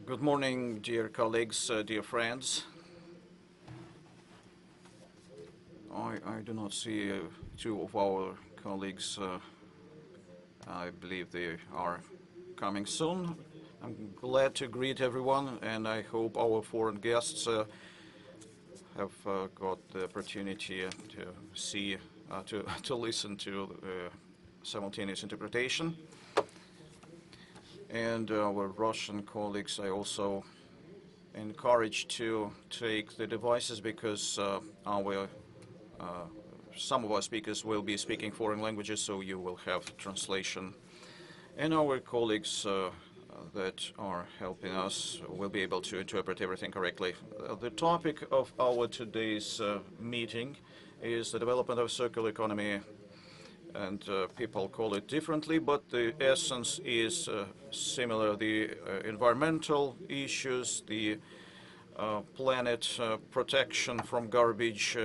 Good morning, dear colleagues, dear friends. I do not see two of our colleagues. I believe they are coming soon. I'm glad to greet everyone, and I hope our foreign guests have got the opportunity to see, to listen to simultaneous interpretation. And our Russian colleagues, I also encourage to take the devices because some of our speakers will be speaking foreign languages, so you will have translation. And our colleagues that are helping us will be able to interpret everything correctly. The topic of our today's meeting is the development of circular economy, and people call it differently, but the essence is similar. The environmental issues, the planet protection from garbage.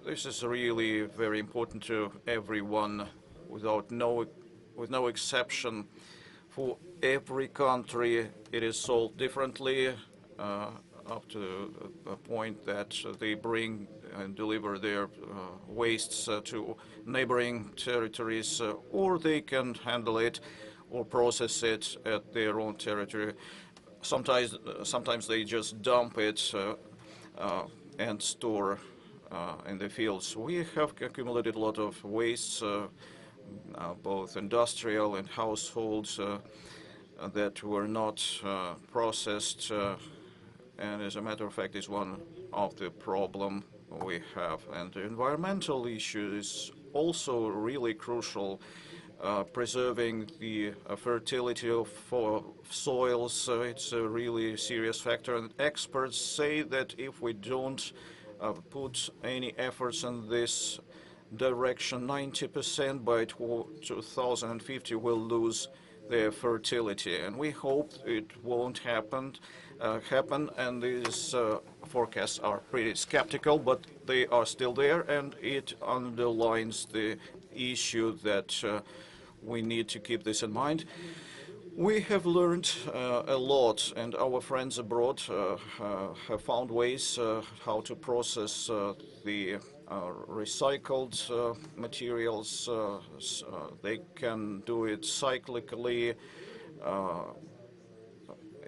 This is really very important to everyone, with no exception. For every country, it is solved differently, up to a point that they bring and deliver their wastes to neighboring territories, or they can handle it or process it at their own territory. Sometimes they just dump it and store in the fields. We have accumulated a lot of wastes, both industrial and households, that were not processed, and as a matter of fact is one of the problem we have. And the environmental issue is also really crucial. Preserving the fertility of soils, it's a really serious factor. And experts say that if we don't put any efforts in this direction, 90% by 2050 will lose their fertility. And we hope it won't happen. And these forecasts are pretty skeptical, but they are still there, and it underlines the issue that we need to keep this in mind. We have learned a lot, and our friends abroad have found ways how to process the recycled materials. They can do it cyclically,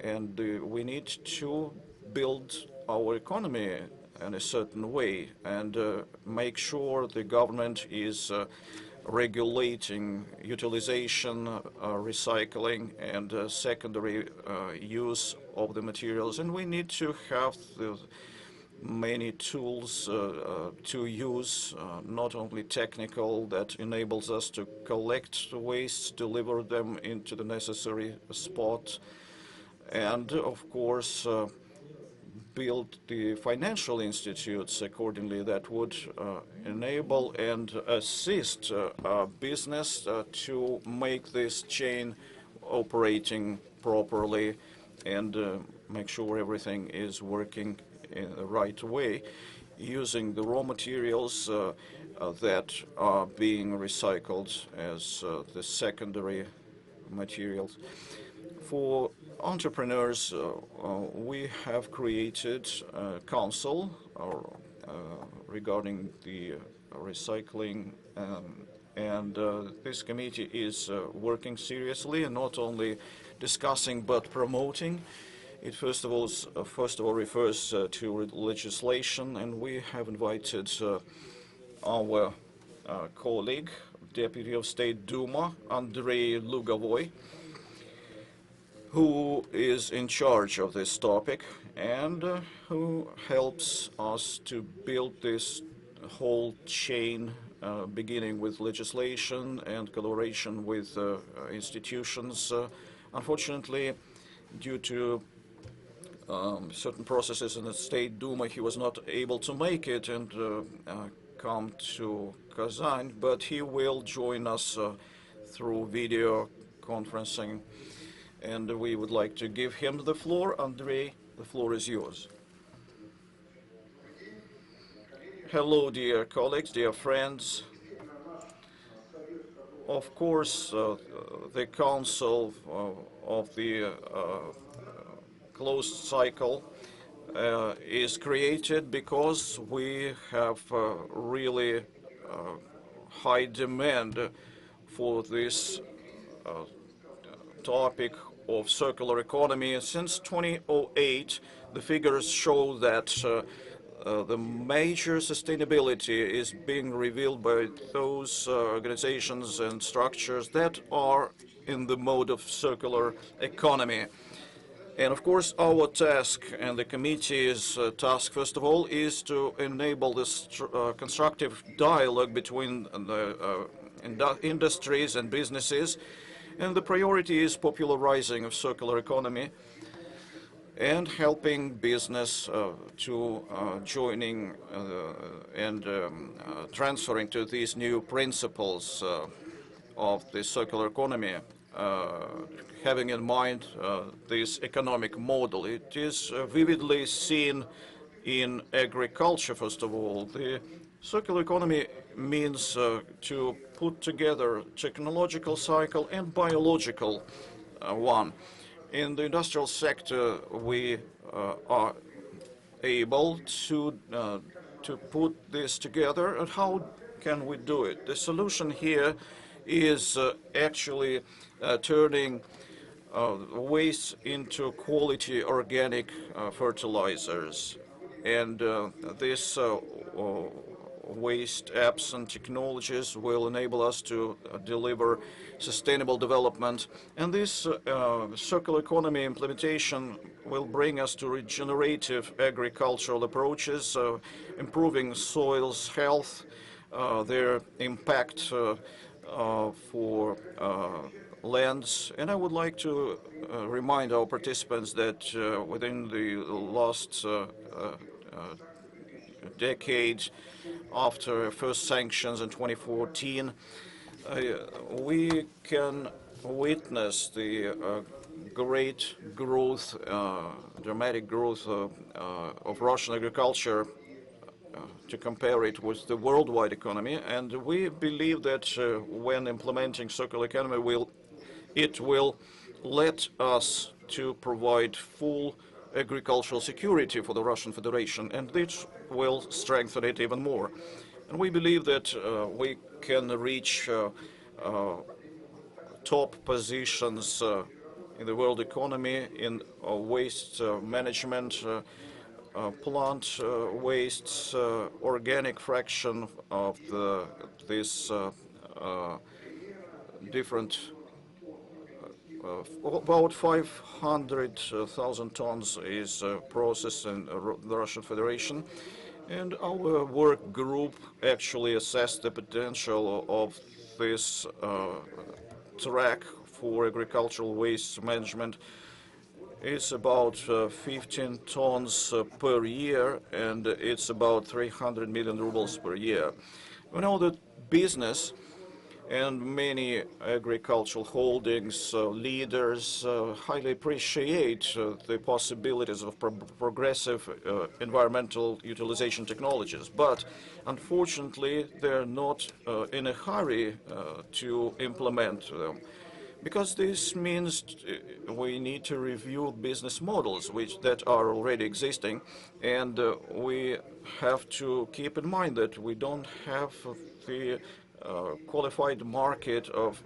and we need to build our economy in a certain way and make sure the government is regulating utilization, recycling, and secondary use of the materials. And we need to have the many tools to use, not only technical, that enables us to collect waste, deliver them into the necessary spot, and of course build the financial institutes accordingly that would enable and assist business to make this chain operating properly and make sure everything is working in the right way, using the raw materials that are being recycled as the secondary materials. For entrepreneurs, we have created a council regarding the recycling, and this committee is working seriously and not only discussing but promoting. It first of all refers to legislation, and we have invited our colleague, Deputy of State Duma, Andrei Lugovoy, who is in charge of this topic and who helps us to build this whole chain, beginning with legislation and collaboration with institutions. Unfortunately, due to certain processes in the State Duma, he was not able to make it and come to Kazan, but he will join us through video conferencing. And we would like to give him the floor. Andrei, the floor is yours. Hello, dear colleagues, dear friends. Of course, the Council of the closed cycle is created because we have really high demand for this topic of circular economy. Since 2008, the figures show that the major sustainability is being revealed by those organizations and structures that are in the mode of circular economy. And of course, our task and the committee's task, first of all, is to enable this constructive dialogue between the industries and businesses. And the priority is popularizing of circular economy and helping business to joining and transferring to these new principles of the circular economy, having in mind this economic model. It is vividly seen in agriculture, first of all. The circular economy means to put together technological cycle and biological one. In the industrial sector, we are able to put this together. And how can we do it? The solution here is actually turning waste into quality organic fertilizers. And this waste apps and technologies will enable us to deliver sustainable development. And this circular economy implementation will bring us to regenerative agricultural approaches, improving soil's health, their impact for lands. And I would like to remind our participants that within the last decade, after first sanctions in 2014, we can witness the great growth, dramatic growth of Russian agriculture to compare it with the worldwide economy. And we believe that when implementing circular economy, it will let us to provide full agricultural security for the Russian Federation, and this will strengthen it even more. And we believe that we can reach top positions in the world economy in waste management, plant wastes, organic fraction of this different about 500,000 tons is processed in the Russian Federation, and our work group actually assessed the potential of this track for agricultural waste management. It's about 15 tons per year, and it's about 300 million rubles per year. We know that business and many agricultural holdings leaders highly appreciate the possibilities of progressive environmental utilization technologies, but unfortunately they're not in a hurry to implement them, because this means we need to review business models that are already existing, and we have to keep in mind that we don't have the qualified market of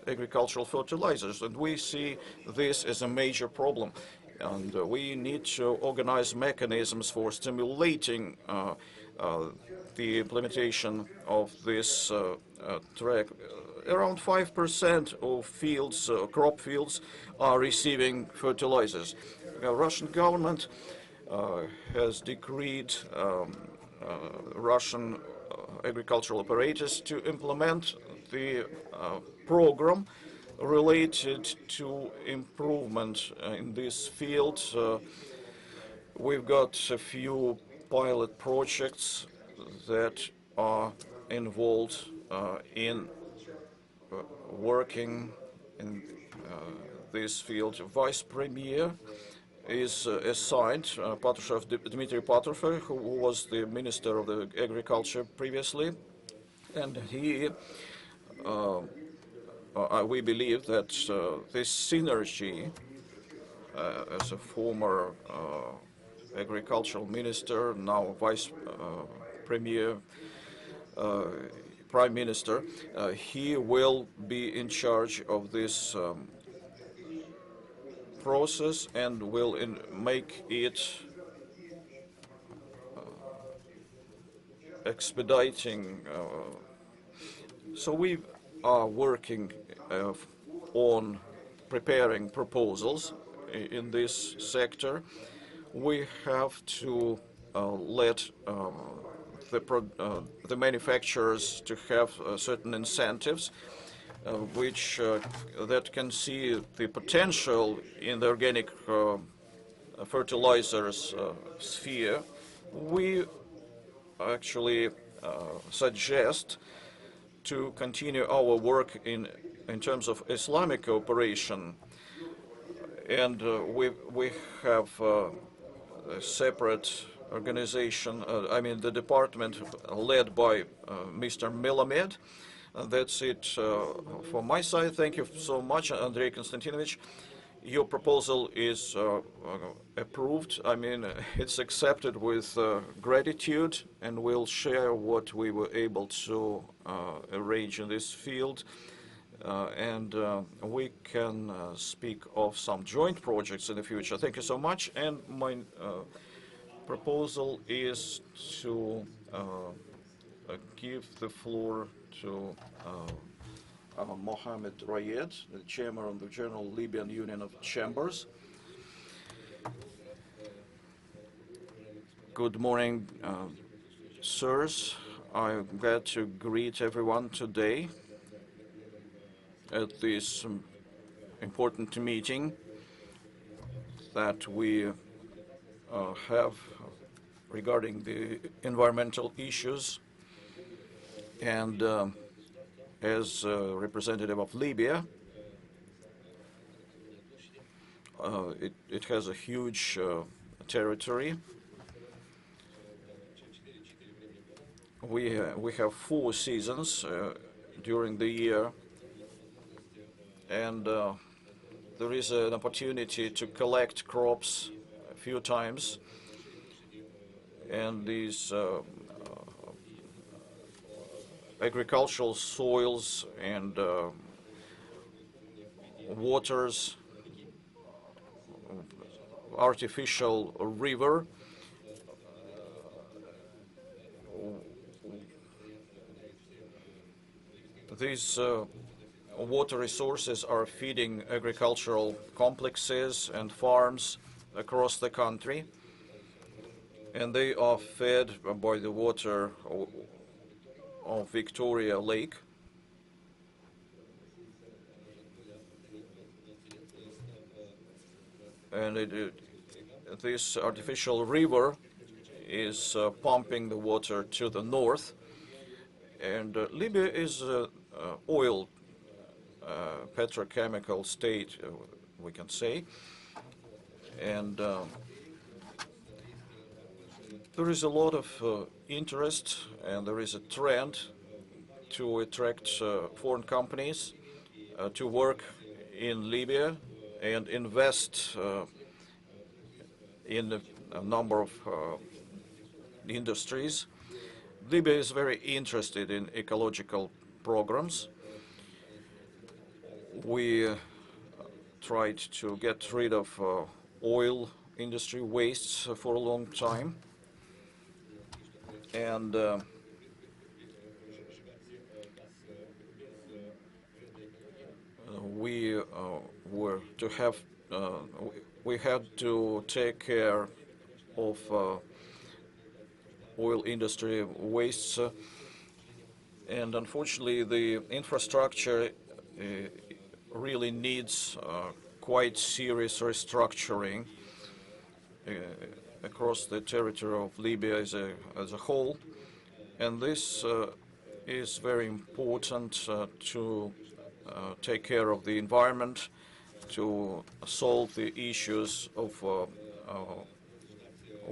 agricultural fertilizers, and we see this as a major problem. And we need to organize mechanisms for stimulating the implementation of this track. Around 5% of fields, crop fields, are receiving fertilizers. The Russian government has decreed Russian agricultural operators to implement the program related to improvement in this field. We've got a few pilot projects that are involved in working in this field. Vice Premier is assigned Dmitry Patrushev, who was the Minister of the Agriculture previously, and he, we believe that this synergy as a former agricultural minister, now vice premier, prime minister, he will be in charge of this process and will make it expediting. So we are working on preparing proposals in this sector. We have to let the manufacturers to have certain incentives which that can see the potential in the organic fertilizers sphere. We actually suggest to continue our work in terms of Islamic cooperation, and we have a separate organization, I mean the department led by Mr. Melamed. That's it from my side. Thank you so much, Andrei Konstantinovich. Your proposal is approved. I mean, it's accepted with gratitude, and we'll share what we were able to arrange in this field. And we can speak of some joint projects in the future. Thank you so much. And my proposal is to give the floor to Mohammed Rayed, the chairman of the General Libyan Union of Chambers. Good morning, sirs. I'm glad to greet everyone today at this important meeting that we have regarding the environmental issues. And as a representative of Libya, it has a huge territory. We have 4 seasons during the year, and there is an opportunity to collect crops a few times, and these agricultural soils and waters, artificial river, these water resources are feeding agricultural complexes and farms across the country, and they are fed by the water of Victoria Lake. And this artificial river is pumping the water to the north. And Libya is an oil petrochemical state, we can say. And there is a lot of interest, and there is a trend to attract foreign companies to work in Libya and invest in a number of industries. Libya is very interested in ecological programs. We tried to get rid of oil industry wastes for a long time, and we were to have we had to take care of oil industry wastes, and unfortunately the infrastructure really needs quite serious restructuring across the territory of Libya as a whole, and this is very important to take care of the environment, to solve the issues of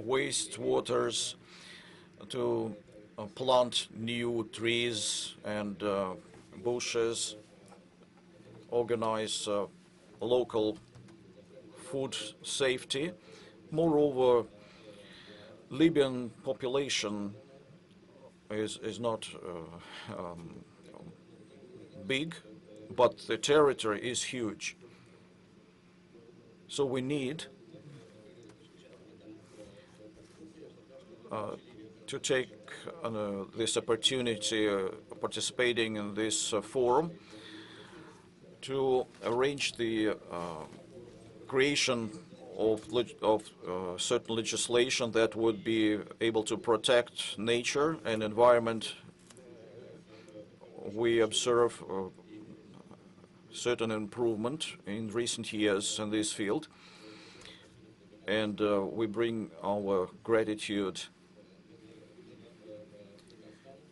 wastewaters, to plant new trees and bushes, organize local food safety. Moreover, Libyan population is not big, but the territory is huge. So we need to take this opportunity participating in this forum to arrange the creation of certain legislation that would be able to protect nature and environment. We observe certain improvement in recent years in this field, and we bring our gratitude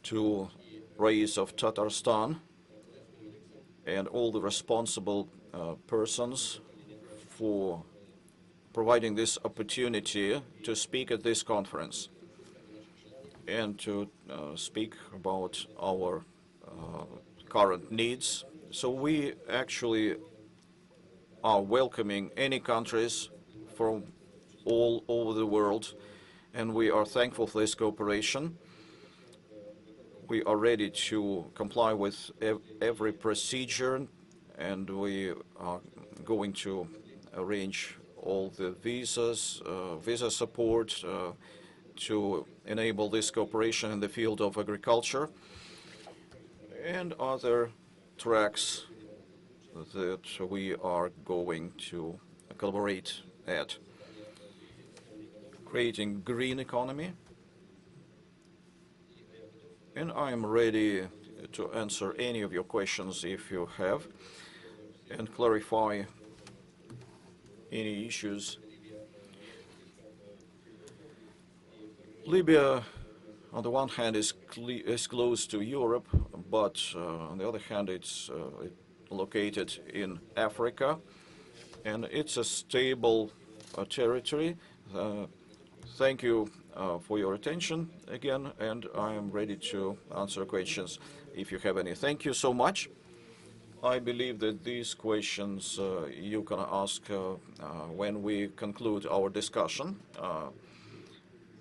to Rais of Tatarstan and all the responsible persons for providing this opportunity to speak at this conference and to speak about our current needs. So we actually are welcoming any countries from all over the world, and we are thankful for this cooperation. We are ready to comply with every procedure, and we are going to arrange all the visas, visa support to enable this cooperation in the field of agriculture and other tracks that we are going to collaborate at. Creating green economy. And I am ready to answer any of your questions if you have and clarify any issues. Libya, on the one hand, is close to Europe, but on the other hand, it's located in Africa, and it's a stable territory. Thank you for your attention again, and I am ready to answer questions if you have any. Thank you so much. I believe that these questions you can ask when we conclude our discussion,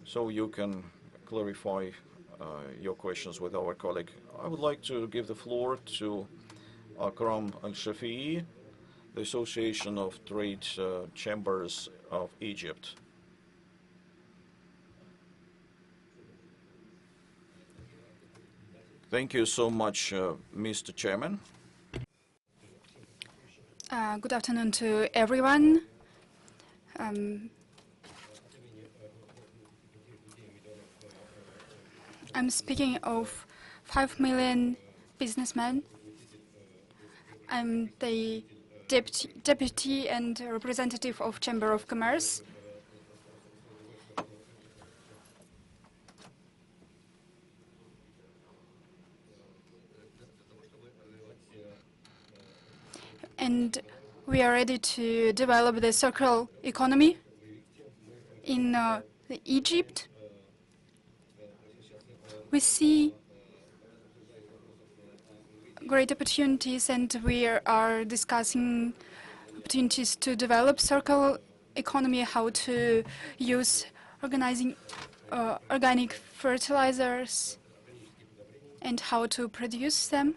so you can clarify your questions with our colleague. I would like to give the floor to Akram Al-Shafii, the Association of Trade Chambers of Egypt. Thank you so much, Mr. Chairman. Good afternoon to everyone. I'm speaking of 5 million businessmen. I'm the deputy and representative of Chamber of Commerce. And we are ready to develop the circular economy in Egypt. We see great opportunities, and we are discussing opportunities to develop circular economy, how to use organic fertilizers and how to produce them.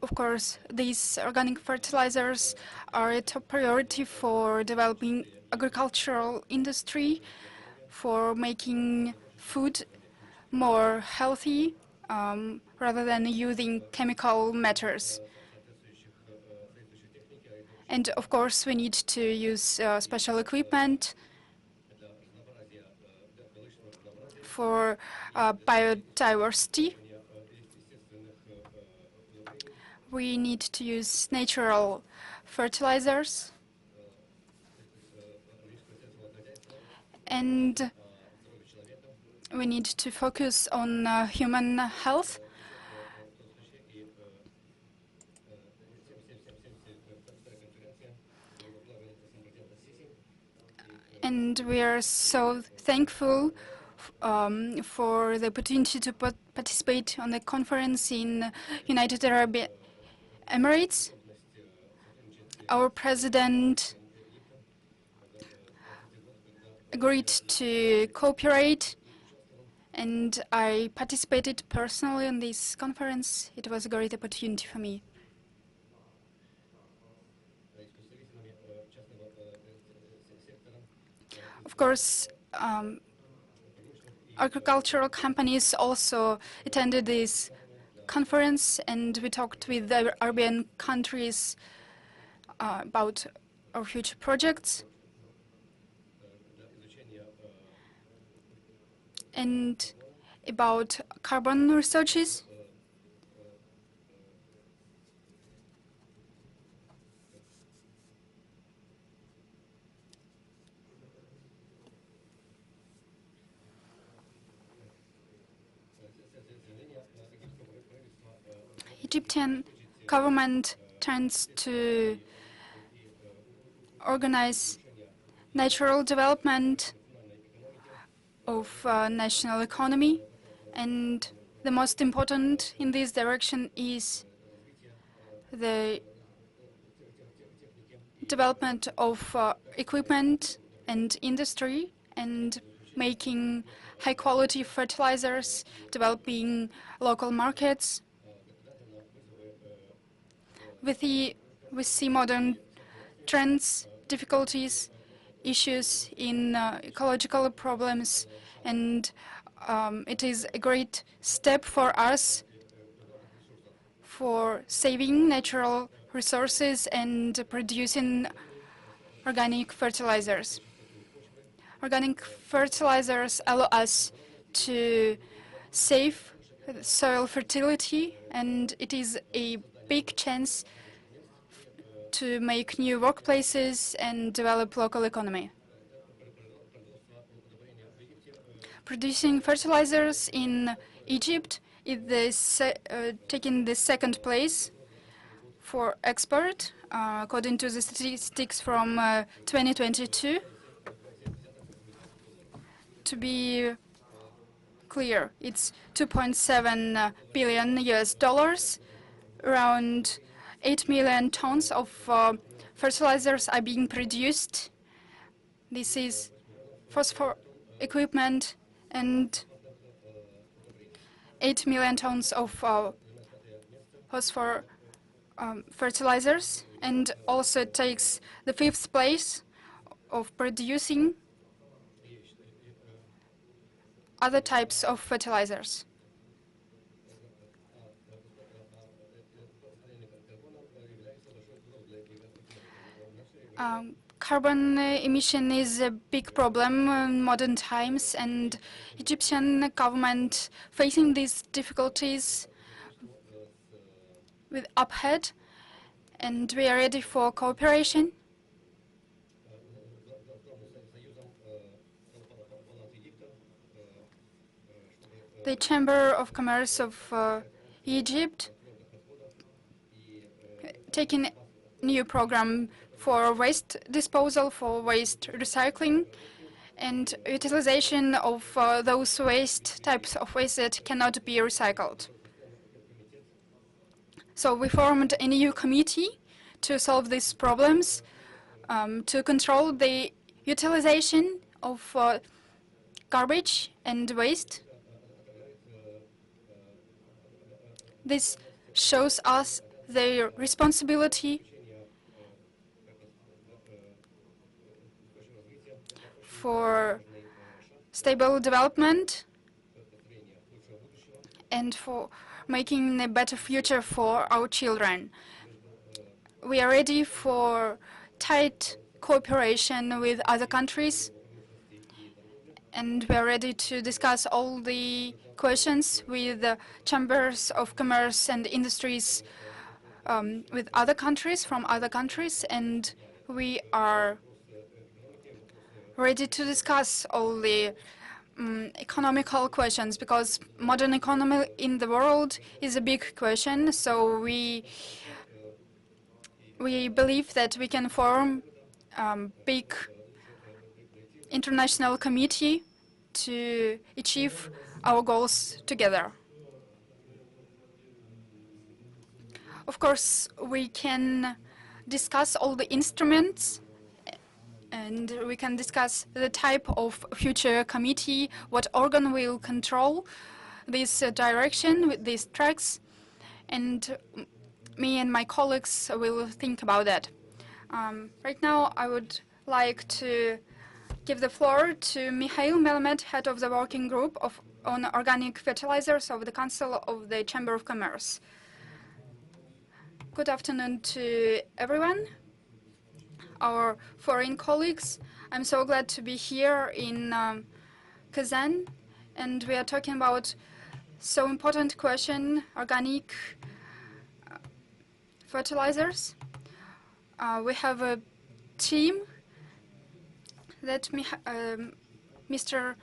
Of course, these organic fertilizers are a top priority for developing agricultural industry, for making food more healthy rather than using chemical matters. And of course, we need to use special equipment for biodiversity. We need to use natural fertilizers, and we need to focus on human health. And we are so thankful for the opportunity to participate on the conference in United Arab Emirates. Our president agreed to cooperate, and I participated personally in this conference. It was a great opportunity for me. Of course, agricultural companies also attended this conference, and we talked with the Arabian countries about our future projects. And about carbon researches. Egyptian government tends to organize natural development of national economy, and the most important in this direction is the development of equipment and industry, and making high-quality fertilizers, developing local markets. We see modern trends, difficulties, issues in ecological problems, and it is a great step for us for saving natural resources and producing organic fertilizers. Organic fertilizers allow us to save soil fertility, and it is a big chance to make new workplaces and develop local economy. Producing fertilizers in Egypt is taking the second place for export, according to the statistics from 2022. To be clear, it's 2.7 billion US dollars. Around 8 million tons of fertilizers are being produced. This is phosphor equipment and 8 million tons of phosphor fertilizers, and also takes the 5th place of producing other types of fertilizers. Carbon emission is a big problem in modern times, and Egyptian government facing these difficulties with uphead, and we are ready for cooperation. The Chamber of Commerce of Egypt taking a new program for waste disposal, for waste recycling, and utilization of those types of waste that cannot be recycled. So we formed a new committee to solve these problems, to control the utilization of garbage and waste. This shows us their responsibility for stable development and for making a better future for our children. We are ready for tight cooperation with other countries, and we are ready to discuss all the questions with the chambers of commerce and industries with other countries, from other countries, and we are ready to discuss all the economical questions, because modern economy in the world is a big question. So we believe that we can form big international committee to achieve our goals together. Of course, we can discuss all the instruments, and we can discuss the type of future committee, what organ will control this direction with these tracks, and me and my colleagues will think about that. Right now, I would like to give the floor to Mikhail Melamed, head of the working group on organic fertilizers of the Council of the Chamber of Commerce. Good afternoon to everyone, our foreign colleagues. I'm so glad to be here in Kazan, and we are talking about so important question, organic fertilizers. We have a team that Mr.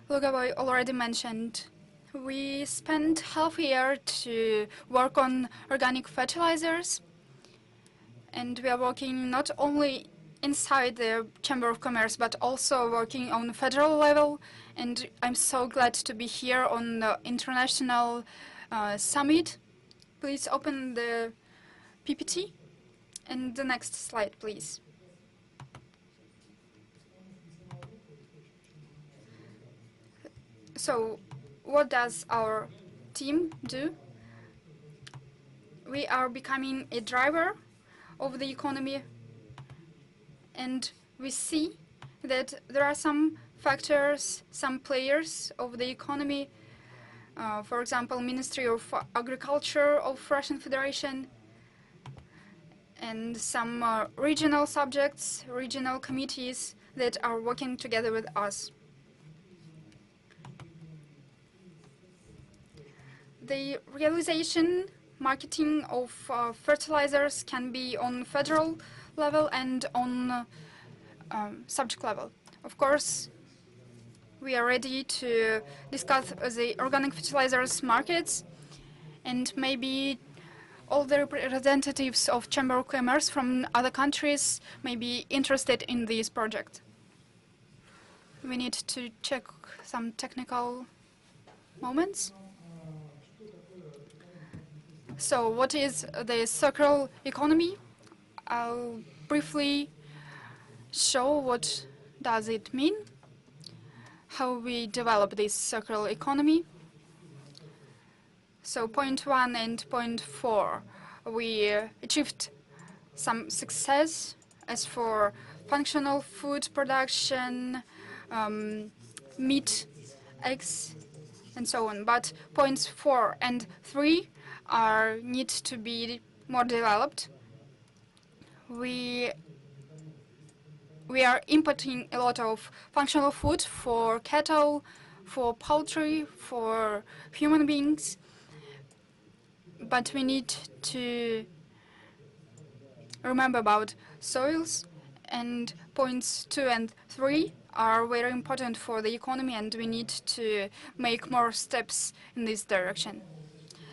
Lugaboy already mentioned. We spent half a year to work on organic fertilizers, and we are working not only inside the Chamber of Commerce, but also working on the federal level. And I'm so glad to be here on the international summit. Please open the PPT. And the next slide, please. So, what does our team do? We are becoming a driver of the economy, and we see that there are some factors, some players of the economy, for example, Ministry of Agriculture of Russian Federation, and some regional subjects, regional committees that are working together with us. The realization, marketing of fertilizers can be on federal level and on subject level. Of course, we are ready to discuss the organic fertilizers markets, and maybe all the representatives of Chamber of Commerce from other countries may be interested in this project. We need to check some technical moments. So what is the circular economy? I'll briefly show what does it mean, how we develop this circular economy. So point 1 and point 4, we achieved some success as for functional food production, meat, eggs, and so on. But points 4 and 3 need to be more developed. We are importing a lot of functional food for cattle, for poultry, for human beings. But we need to remember about soils, and points 2 and 3 are very important for the economy, and we need to make more steps in this direction.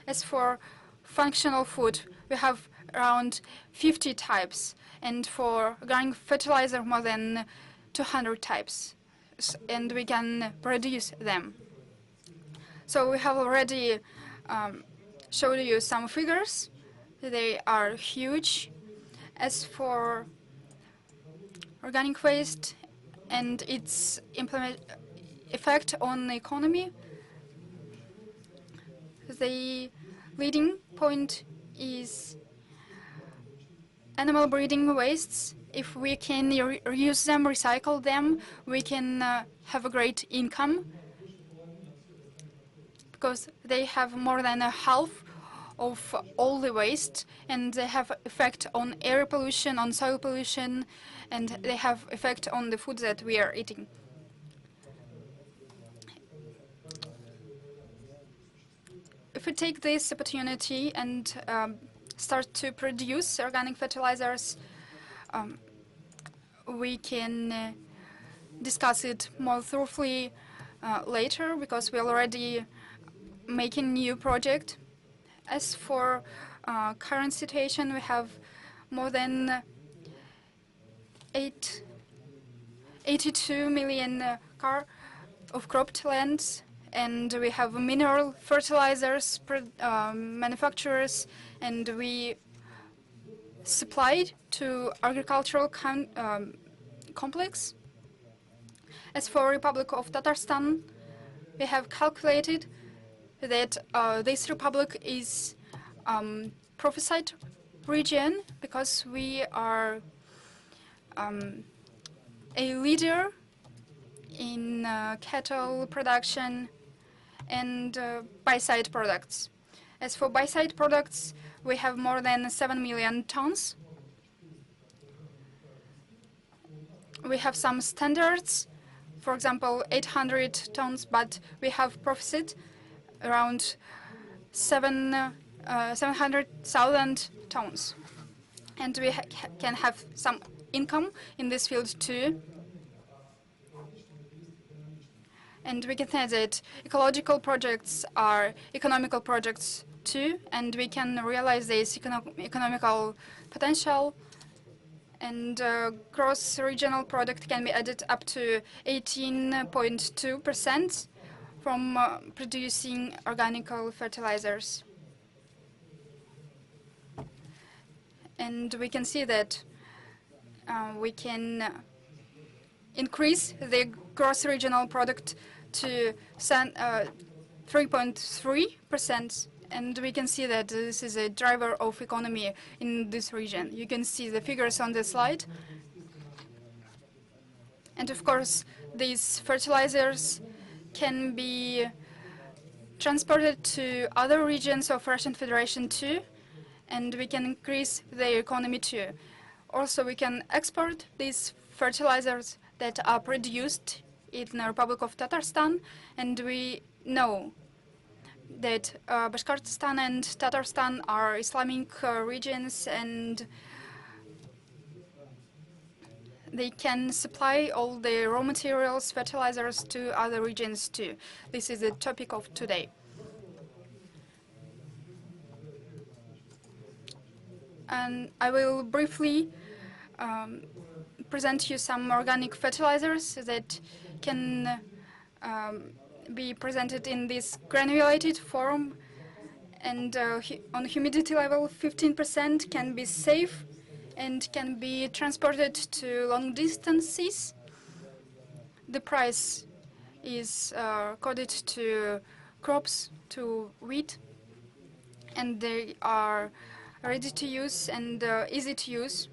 As for functional food, we have around 50 types, and for organic fertilizer more than 200 types, and we can produce them. So we have already showed you some figures. They are huge. As for organic waste and its effect on the economy, the leading point is animal breeding wastes. If we can reuse them, recycle them, we can have a great income, because they have more than a half of all the waste, and they have effect on air pollution, on soil pollution, and they have effect on the food that we are eating. If we take this opportunity and start to produce organic fertilizers, we can discuss it more thoroughly later, because we're already making new project. As for current situation, we have more than 82 million of cropped lands, and we have mineral fertilizers manufacturers, and we supplied to agricultural complex. As for Republic of Tatarstan, we have calculated that this republic is prophesied region because we are a leader in cattle production and buy-side products. As for buy-side products, we have more than 7 million tons. We have some standards, for example, 800 tons, but we have profited around 700,000 tons. And we can have some income in this field too. And we can say that ecological projects are economical projects too, and we can realize this economical potential, and gross regional product can be added up to 18.2% from producing organic fertilizers. And we can see that we can increase the gross regional product to 3.3%, and we can see that this is a driver of economy in this region. You can see the figures on the slide. And of course, these fertilizers can be transported to other regions of Russian Federation too, and we can increase the economy too. Also, we can export these fertilizers that are produced in the Republic of Tatarstan, and we know that Bashkortostan and Tatarstan are Islamic regions, and they can supply all the raw materials, fertilizers to other regions too. This is the topic of today. And I will briefly present you some organic fertilizers that can be presented in this granulated form, and on humidity level 15% can be safe and can be transported to long distances. The price is coded to crops, to wheat, and they are ready to use and easy to use.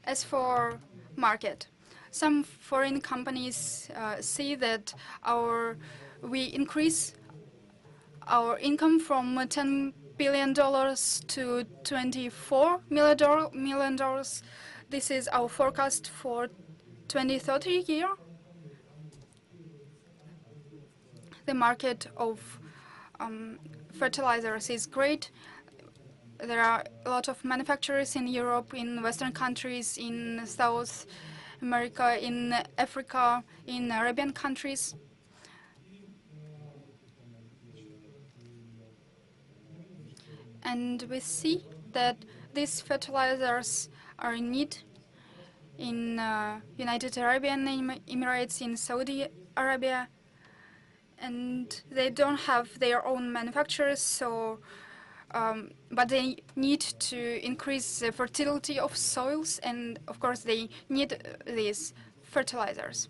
As for market, some foreign companies see that we increase our income from $10 billion to $24 million. This is our forecast for 2030 year. The market of fertilizers is great. There are a lot of manufacturers in Europe, in Western countries, in South America, in Africa, in Arabian countries. And we see that these fertilizers are in need in United Arab Emirates, in Saudi Arabia, and they don't have their own manufacturers, so but they need to increase the fertility of soils, and of course they need these fertilizers.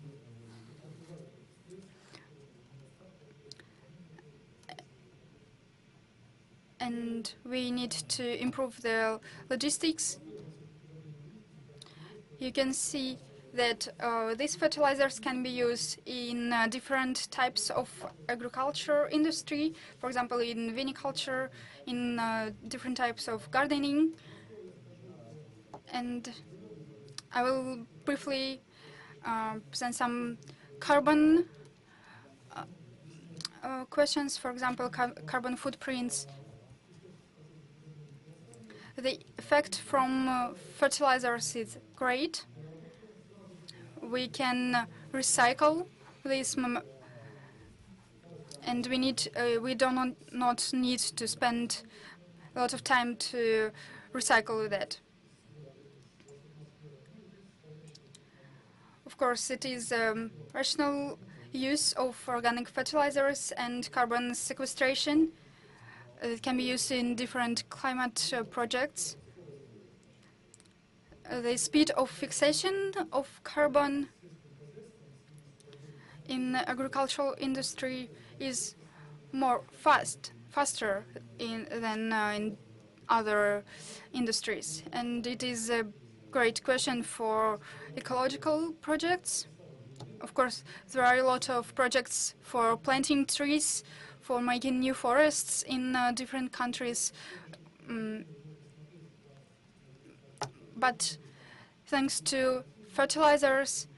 And we need to improve the logistics. You can see that these fertilizers can be used in different types of agriculture industry, for example, in viniculture, in different types of gardening. And I will briefly present some carbon questions, for example, carbon footprints. The effect from fertilizers is great. We can recycle this, and we do not need to spend a lot of time to recycle that. Of course, it is rational use of organic fertilizers and carbon sequestration. It can be used in different climate projects. The speed of fixation of carbon in the agricultural industry is faster than in other industries. And it is a great question for ecological projects. Of course, there are a lot of projects for planting trees, for making new forests in different countries. But thanks to fertilizers,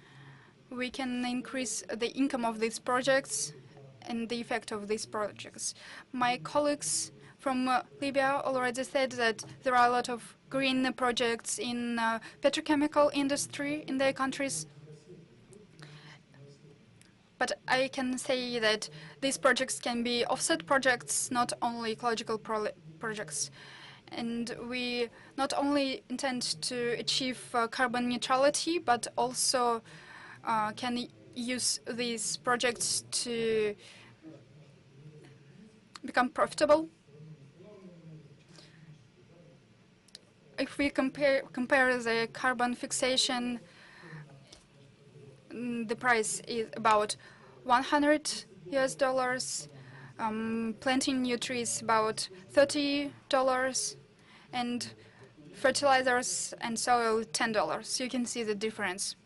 we can increase the income of these projects and the effect of these projects. My colleagues from Libya already said that there are a lot of green projects in petrochemical industry in their countries. But I can say that these projects can be offset projects, not only ecological projects. And we not only intend to achieve carbon neutrality, but also can use these projects to become profitable. If we compare the carbon fixation, the price is about $100. Planting new trees about $30, and fertilizers and soil $10. You can see the difference.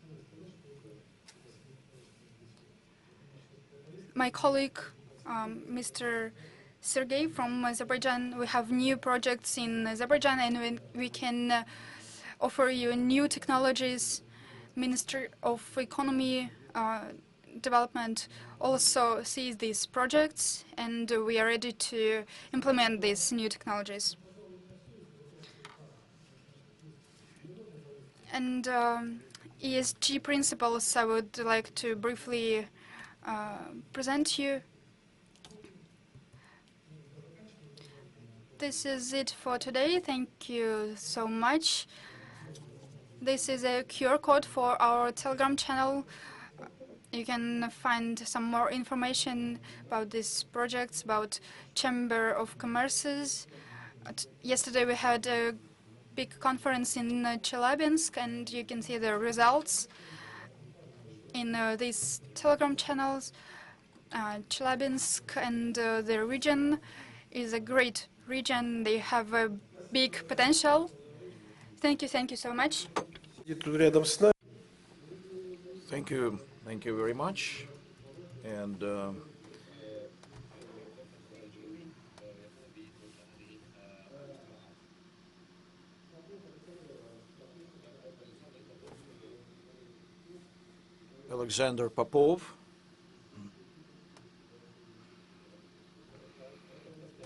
My colleague, Mr. Sergey from Azerbaijan, we have new projects in Azerbaijan, and we can offer you new technologies. Ministry of Economy Development also sees these projects, and we are ready to implement these new technologies. And ESG principles I would like to briefly present you. This is it for today. Thank you so much. This is a QR code for our Telegram channel. You can find some more information about these projects, about Chamber of Commerces. Yesterday we had a big conference in Chelyabinsk, and you can see the results in these Telegram channels. Chelyabinsk and the region is a great region. They have a big potential. Thank you so much. Thank you very much. And Alexander Popov,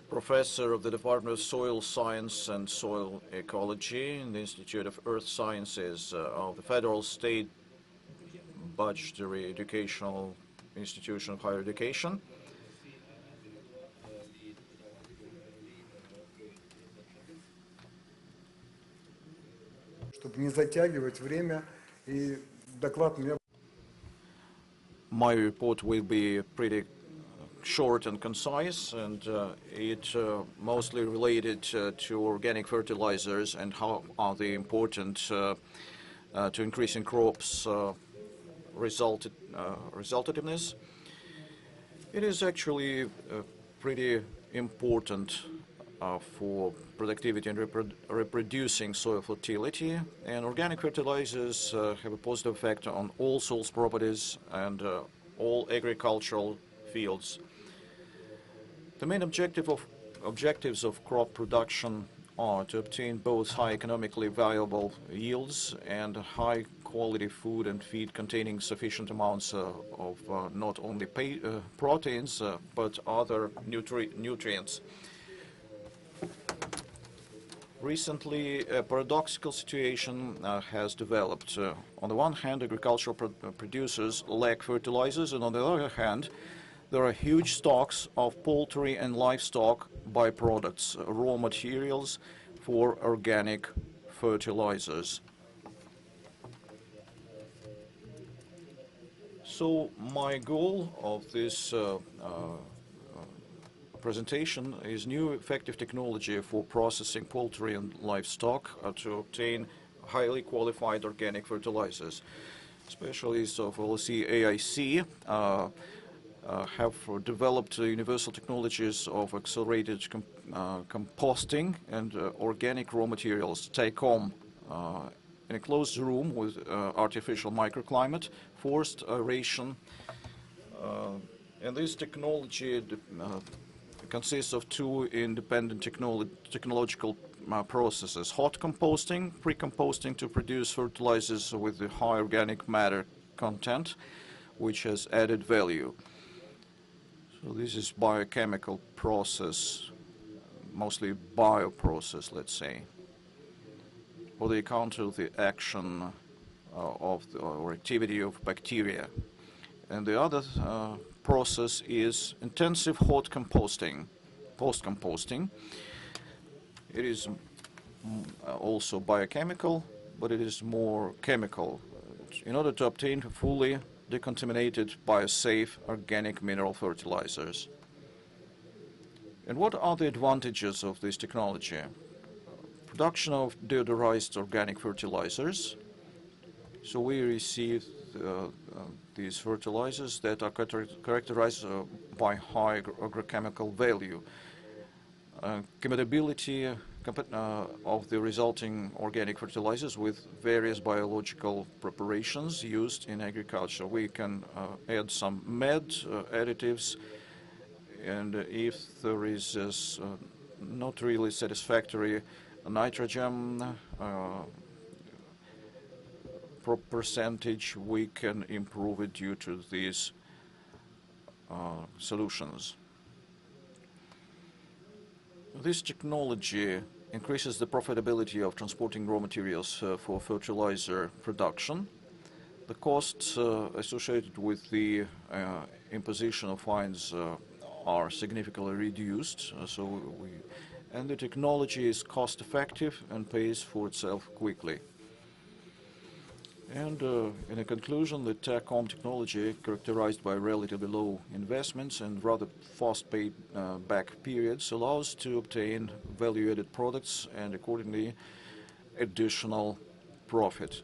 professor of the Department of Soil Science and Soil Ecology in the Institute of Earth Sciences of the Federal State Budgetary Educational Institution of Higher Education. Чтобы не затягивать время, и доклад у меня. My report will be pretty short and concise, and it mostly related to organic fertilizers and how are they important to increasing crops resultativeness. It is actually pretty important for productivity and reproducing soil fertility, and organic fertilizers have a positive effect on all soil properties and all agricultural fields. The main objectives of crop production are to obtain both high economically valuable yields and high quality food and feed containing sufficient amounts of not only proteins but other nutrients. Recently, a paradoxical situation has developed. On the one hand, agricultural producers lack fertilizers, and on the other hand, there are huge stocks of poultry and livestock byproducts, raw materials for organic fertilizers. So my goal of this presentation is new effective technology for processing poultry and livestock to obtain highly qualified organic fertilizers. Specialists of OIC AIC have developed universal technologies of accelerated composting and organic raw materials take home in a closed room with artificial microclimate, forced aeration, and this technology consists of two independent technological processes: hot composting, pre-composting to produce fertilizers with the high organic matter content, which has added value. So this is biochemical process, mostly bioprocess, let's say, or they counter the action or activity of bacteria. And the other process is intensive hot composting, post-composting. It is also biochemical, but it is more chemical, in order to obtain fully decontaminated, biosafe organic mineral fertilizers. And what are the advantages of this technology? Production of deodorized organic fertilizers. So we receive these fertilizers that are characterized by high agrochemical value. Compatibility of the resulting organic fertilizers with various biological preparations used in agriculture. We can add some med additives, and if there is not really satisfactory nitrogen percentage, we can improve it due to these solutions. This technology increases the profitability of transporting raw materials for fertilizer production. The costs associated with the imposition of fines are significantly reduced, and the technology is cost-effective and pays for itself quickly. And in a conclusion, the TACOM technology, characterized by relatively low investments and rather fast payback periods, allows to obtain value-added products and accordingly additional profit,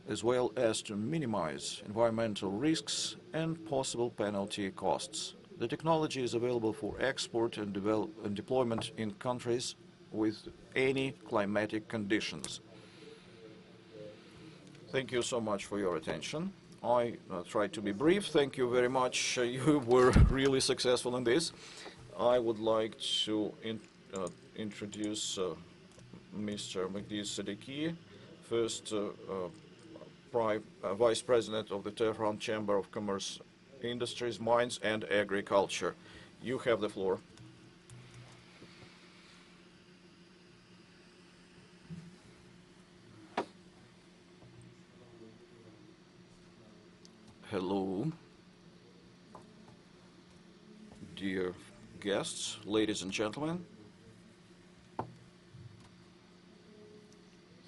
as well as to minimize environmental risks and possible penalty costs. The technology is available for export and deployment in countries with any climatic conditions. Thank you so much for your attention. I tried to be brief. Thank you very much. You were really successful in this. I would like to introduce Mr. Mehdi Sadiki, first Vice President of the Tehran Chamber of Commerce, Industries, Mines and Agriculture. You have the floor. Hello, dear guests, ladies and gentlemen.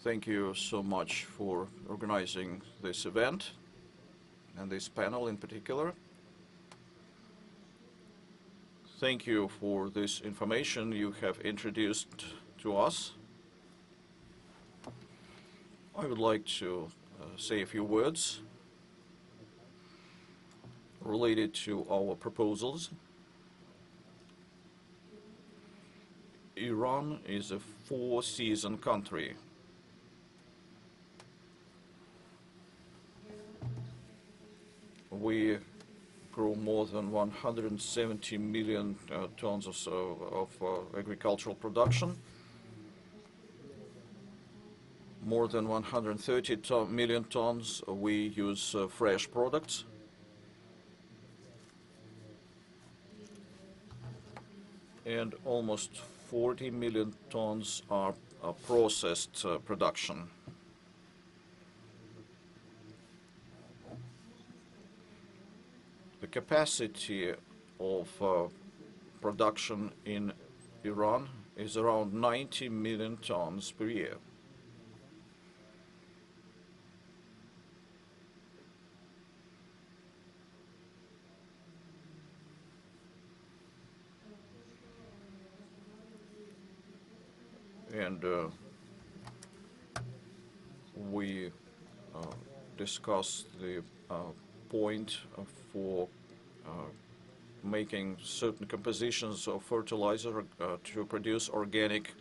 Thank you so much for organizing this event and this panel in particular. Thank you for this information you have introduced to us. I would like to say a few words related to our proposals. Iran is a four-season country. We grow more than 170 million tons of agricultural production. More than 130 million tons we use fresh products. And almost 40 million tons are processed production. The capacity of production in Iran is around 90 million tons per year. and we discussed the point for making certain compositions of fertilizer to produce organic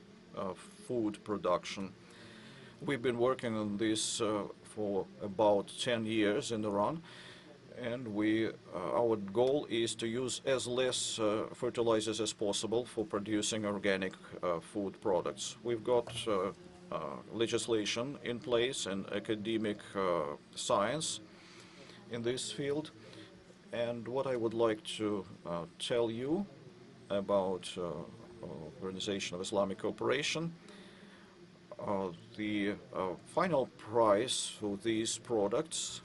food production. We've been working on this for about 10 years in Iran, and our goal is to use as less fertilizers as possible for producing organic food products. We've got legislation in place and academic science in this field. And what I would like to tell you about Organization of Islamic Cooperation, the final price for these products.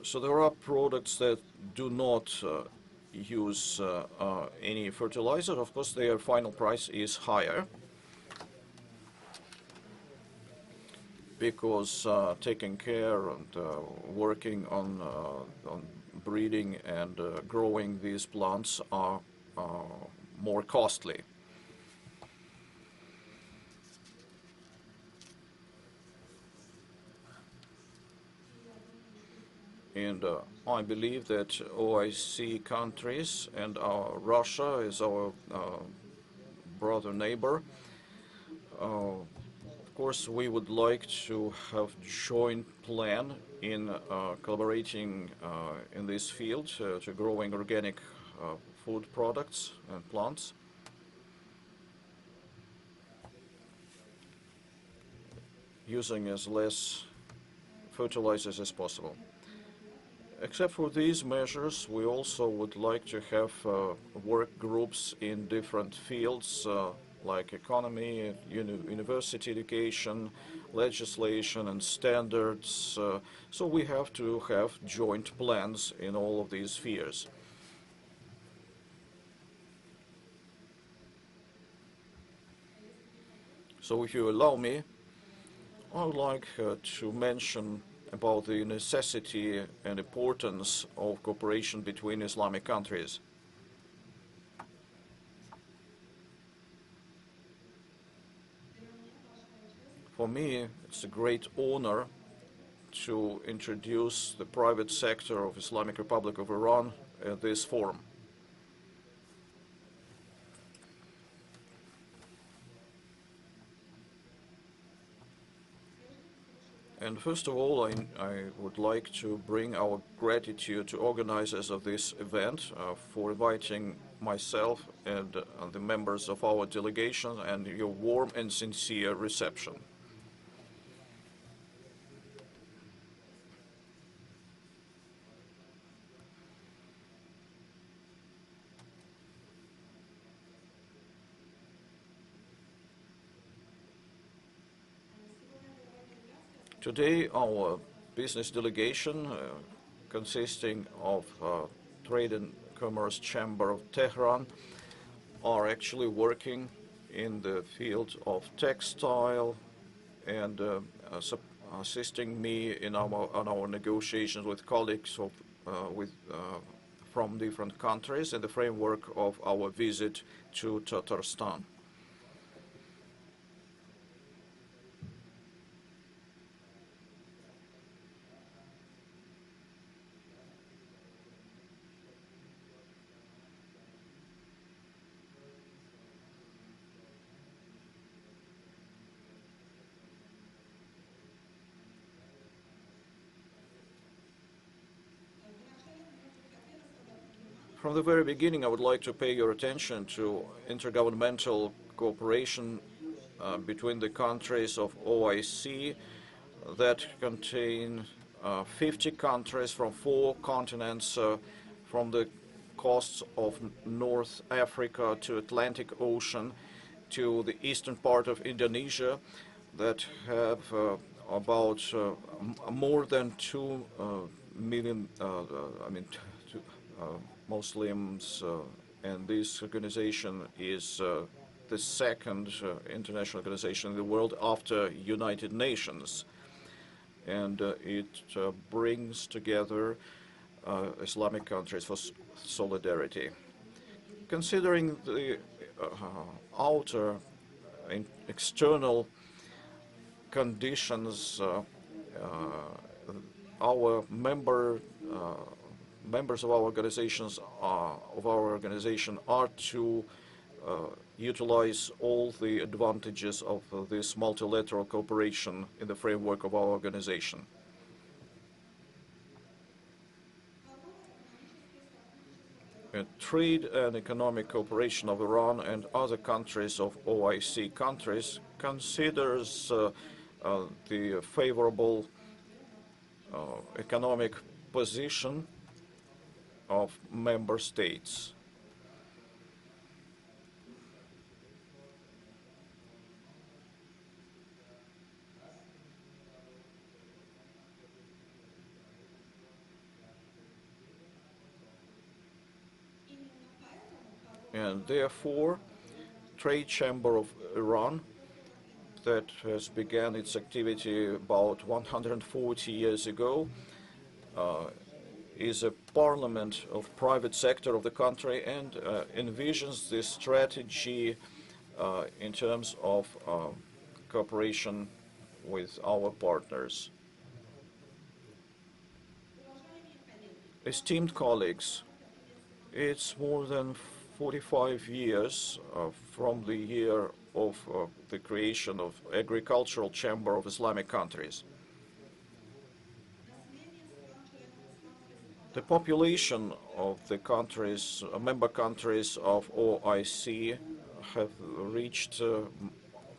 So there are products that do not use any fertilizer. Of course, their final price is higher because taking care and working on breeding and growing these plants are more costly. And I believe that OIC countries and Russia is our brother neighbor. Of course, we would like to have joint plan in collaborating in this field to growing organic food products and plants. Using as less fertilizers as possible. Except for these measures, we also would like to have work groups in different fields like economy, university education, legislation and standards. So we have to have joint plans in all of these spheres. So if you allow me, I would like to mention about the necessity and importance of cooperation between Islamic countries. For me, it's a great honor to introduce the private sector of Islamic Republic of Iran at this forum. And first of all, I would like to bring our gratitude to organizers of this event for inviting myself and the members of our delegation and your warm and sincere reception. Today, our business delegation, consisting of Trade and Commerce Chamber of Tehran, are actually working in the field of textile and assisting me in our negotiations with colleagues from different countries in the framework of our visit to Tatarstan. From the very beginning, I would like to pay your attention to intergovernmental cooperation between the countries of OIC that contain 50 countries from 4 continents, from the coasts of North Africa to Atlantic Ocean to the eastern part of Indonesia, that have about more than 2 million, Muslims, and this organization is the second international organization in the world after United Nations, and it brings together Islamic countries for solidarity. Considering the outer external conditions, our members of our organizations are to utilize all the advantages of this multilateral cooperation in the framework of our organization. Trade and economic cooperation of Iran and other countries of OIC countries considers the favorable economic position of member states. And therefore, Trade Chamber of Iran, that has begun its activity about 140 years ago, is a parliament of private sector of the country and envisions this strategy in terms of cooperation with our partners. Esteemed colleagues, it's more than 45 years from the year of the creation of Agricultural Chamber of Islamic Countries. The population of the countries, member countries of OIC have reached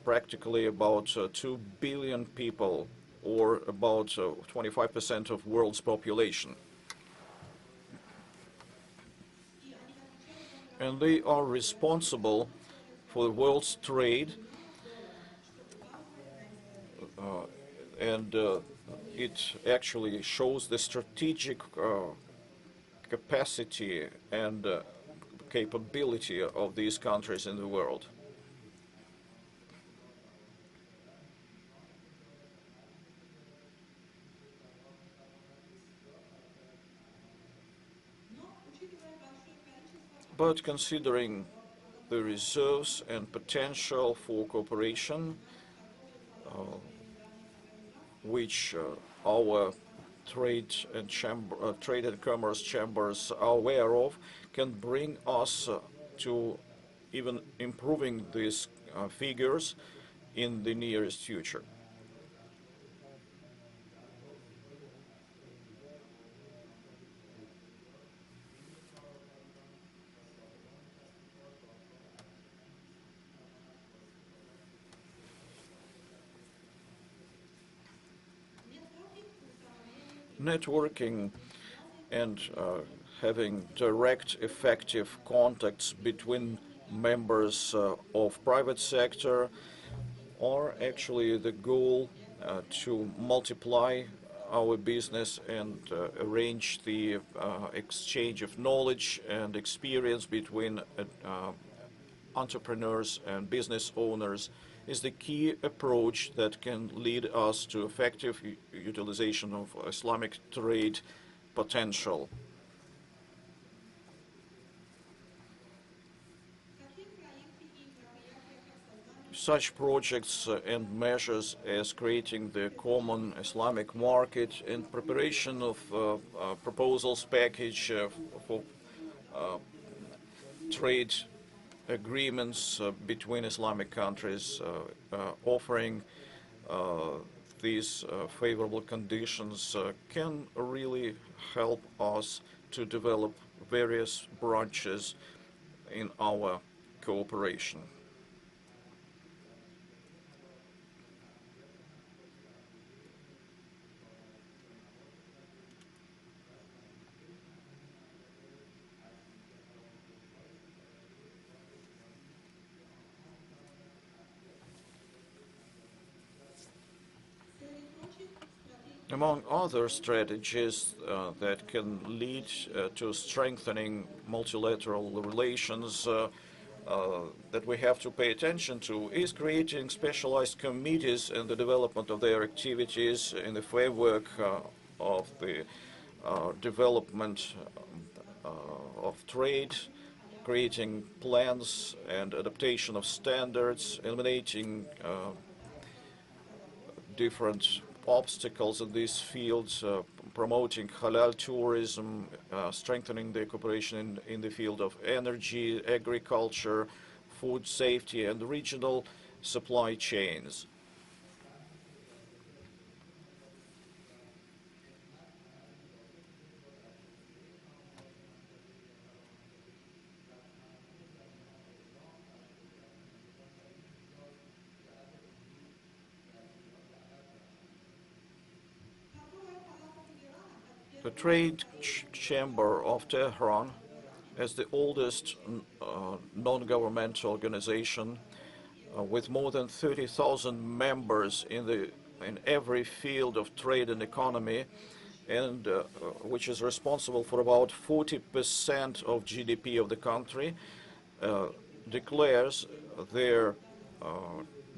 practically about 2 billion people, or about 25% of world's population. And they are responsible for the world's trade, and it actually shows the strategic capacity and capability of these countries in the world. But considering the reserves and potential for cooperation, which our trade and commerce chambers are aware of, can bring us to even improving these figures in the nearest future. Networking and having direct, effective contacts between members of private sector are actually the goal to multiply our business and arrange the exchange of knowledge and experience between entrepreneurs and business owners is the key approach that can lead us to effective utilization of Islamic trade potential. Such projects and measures as creating the common Islamic market and preparation of proposals package for trade agreements between Islamic countries, offering these favorable conditions can really help us to develop various branches in our cooperation. Among other strategies that can lead to strengthening multilateral relations that we have to pay attention to is creating specialized committees and the development of their activities in the framework of the development of trade creating plans and adaptation of standards, eliminating different obstacles in these fields, promoting halal tourism, strengthening the cooperation in the field of energy, agriculture, food safety, and regional supply chains. The Trade Chamber of Tehran, as the oldest non-governmental organization with more than 30,000 members in every field of trade and economy, and which is responsible for about 40% of GDP of the country, declares their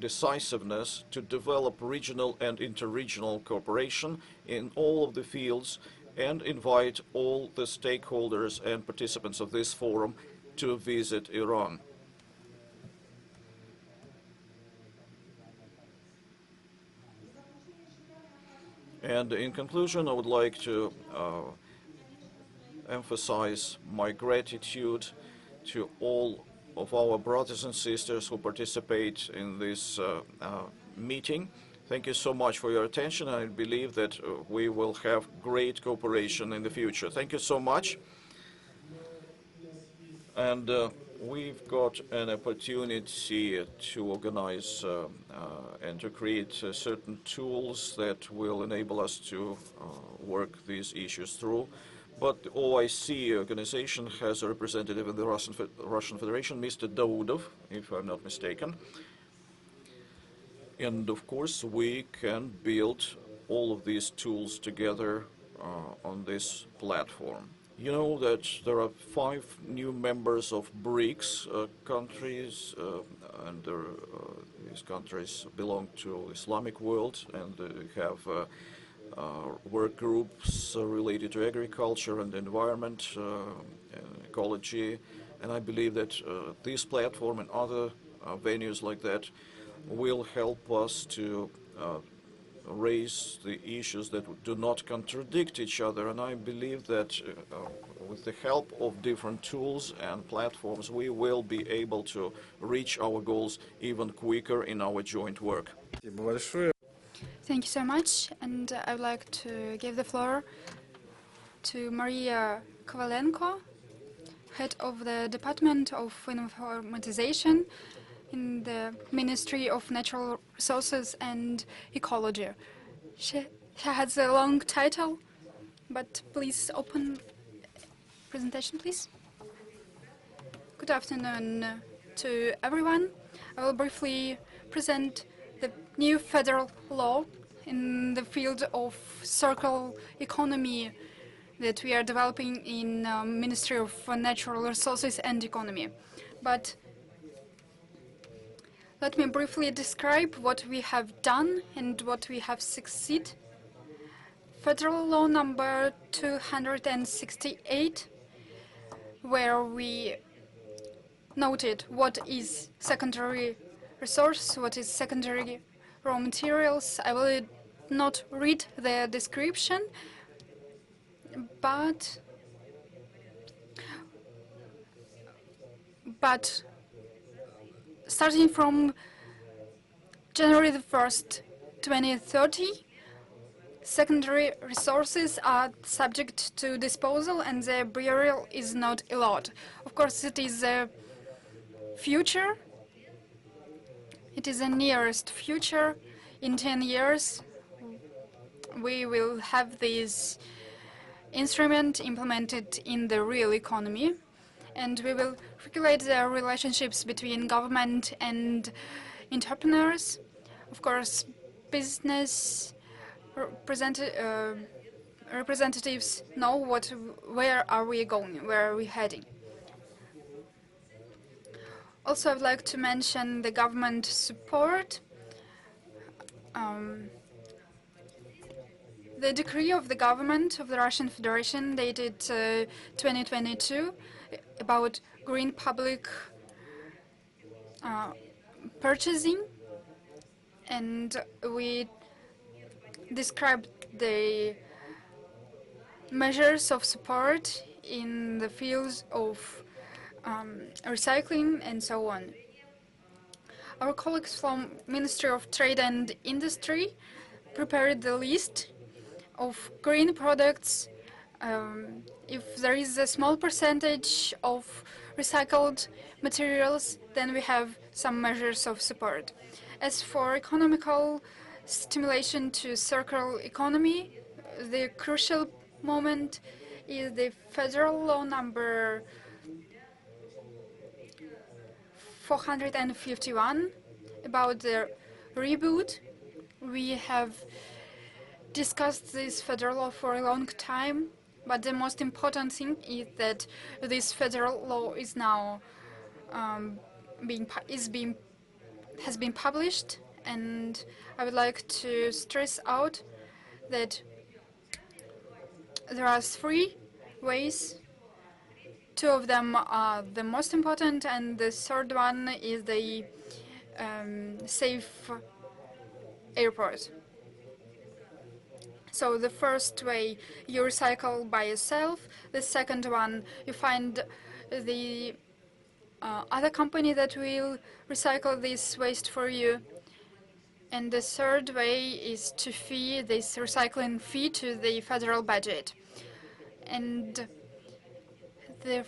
decisiveness to develop regional and interregional cooperation in all of the fields and invite all the stakeholders and participants of this forum to visit Iran. And in conclusion, I would like to emphasize my gratitude to all of our brothers and sisters who participate in this meeting. Thank you so much for your attention. I believe that we will have great cooperation in the future. Thank you so much. And we've got an opportunity to organize and to create certain tools that will enable us to work these issues through. But the OIC organization has a representative in the Russian Federation, Mr. Daudov, if I'm not mistaken. And of course, we can build all of these tools together on this platform. You know that there are 5 new members of BRICS countries, and these countries belong to Islamic world, and they have work groups related to agriculture and environment, and ecology, and I believe that this platform and other venues like that will help us to raise the issues that do not contradict each other, and I believe that with the help of different tools and platforms we will be able to reach our goals even quicker in our joint work. Thank you so much, and I would like to give the floor to Maria Kovalenko, head of the Department of Informatization in the Ministry of Natural Resources and Ecology. She has a long title, but please open presentation, please. Good afternoon to everyone. I will briefly present the new federal law in the field of circular economy that we are developing in Ministry of Natural Resources and Economy. But let me briefly describe what we have done and what we have succeeded. Federal Law number 268, where we noted what is secondary resource, what is secondary raw materials. I will not read the description, but starting from January the 1st, 2030, secondary resources are subject to disposal and their burial is not allowed. Of course, it is a future. It is the nearest future. In 10 years, we will have this instrument implemented in the real economy, and we will regulate the relationships between government and entrepreneurs. Of course, business representatives know where are we going, where are we heading. Also, I would like to mention the government support. The decree of the government of the Russian Federation dated 2022 about green public purchasing, and we described the measures of support in the fields of recycling and so on. Our colleagues from Ministry of Trade and Industry prepared the list of green products. If there is a small percentage of recycled materials, then we have some measures of support. As for economical stimulation to circular economy, the crucial moment is the federal law number 451 about the reboot. We have discussed this federal law for a long time, but the most important thing is that this federal law is now has been published, and I would like to stress out that there are 3 ways. 2 of them are the most important, and the 3rd one is the safe airport. So the first way, you recycle by yourself. The second one, you find the other company that will recycle this waste for you. And the 3rd way is to fee this recycling fee to the federal budget. And the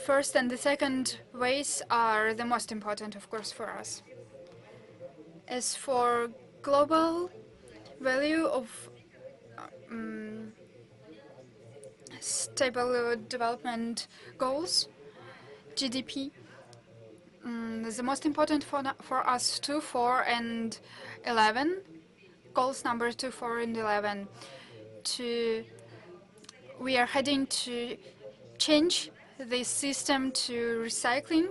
first and the second ways are the most important, of course, for us. As for global value of stable development goals, GDP, the most important for us 2, 4, and 11, goals number 2, 4, and 11. We are heading to change the system to recycling,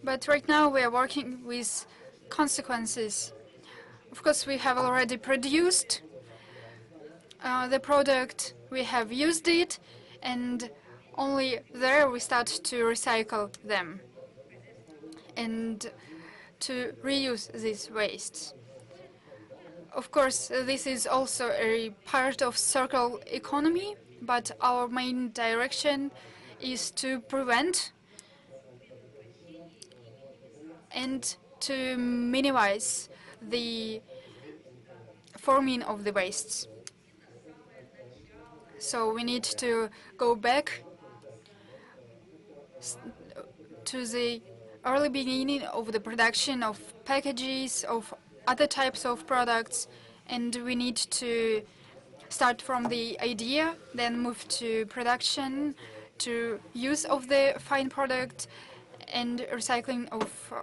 but right now we are working with consequences. Of course, we have already produced the product, we have used it, and only there we start to recycle them and to reuse these wastes. Of course, this is also a part of circular economy, but our main direction is to prevent and to minimize the forming of the wastes. So we need to go back to the early beginning of the production of packages, of other types of products, and we need to start from the idea, then move to production, to use of the fine product, and recycling of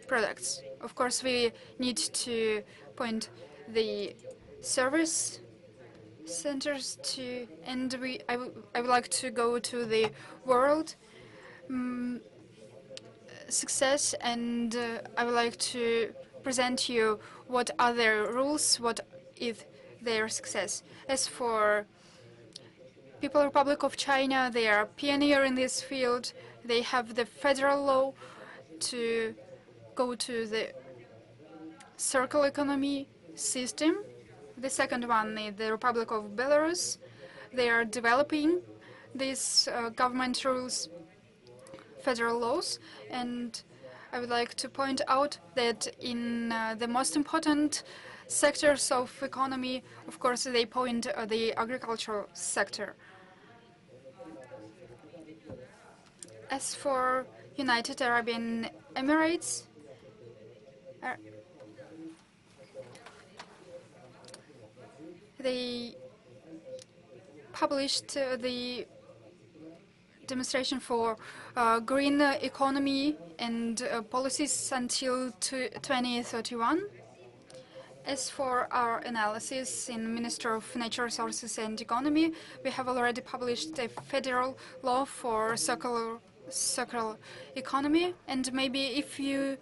products. Of course, we need to point the service centers to, and I would like to go to the world success, and I would like to present you what are their rules, what is their success. As for People's Republic of China, they are a pioneer in this field. They have the federal law to go to the circular economy system. The second one is the Republic of Belarus. They are developing these government rules, federal laws, and I would like to point out that in the most important sectors of economy, of course, they point the agricultural sector. As for United Arab Emirates, they published the demonstration for green economy and policies until 2031. As for our analysis in Ministry of Natural Resources and Economy, we have already published a federal law for circular economy. And maybe if you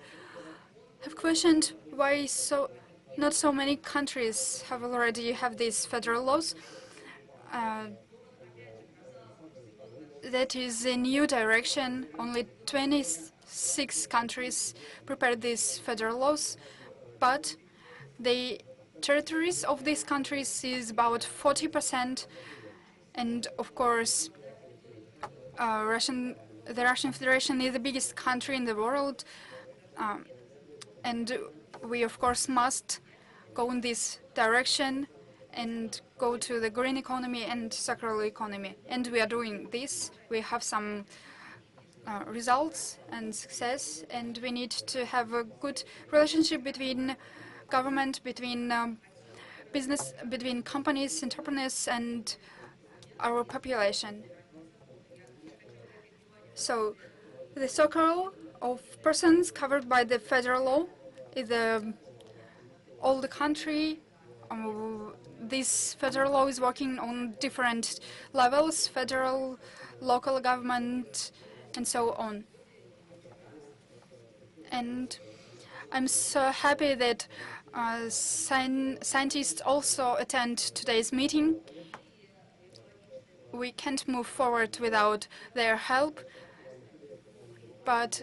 have questioned why not so many countries have these federal laws, that is a new direction. Only 26 countries prepared these federal laws, but the territories of these countries is about 40%, and of course, the Russian Federation is the biggest country in the world, and we of course must go in this direction and go to the green economy and circular economy. And we are doing this. We have some results and success, and we need to have a good relationship between government, between business, between companies, entrepreneurs, and our population. So the circle of persons covered by the federal law is all the country. This federal law is working on different levels, federal, local government, and so on. And I'm so happy that scientists also attend today's meeting. We can't move forward without their help, but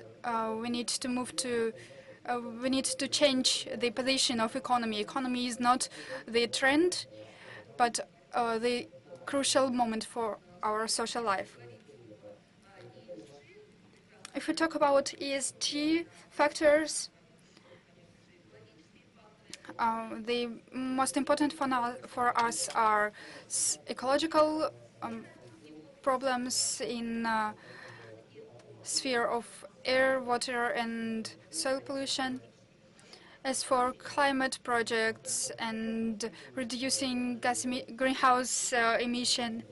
we need to move to we need to change the position of economy. Economy is not the trend, but the crucial moment for our social life. If we talk about ESG factors, the most important for us are ecological problems in sphere of air, water, and soil pollution. As for climate projects and reducing greenhouse emission,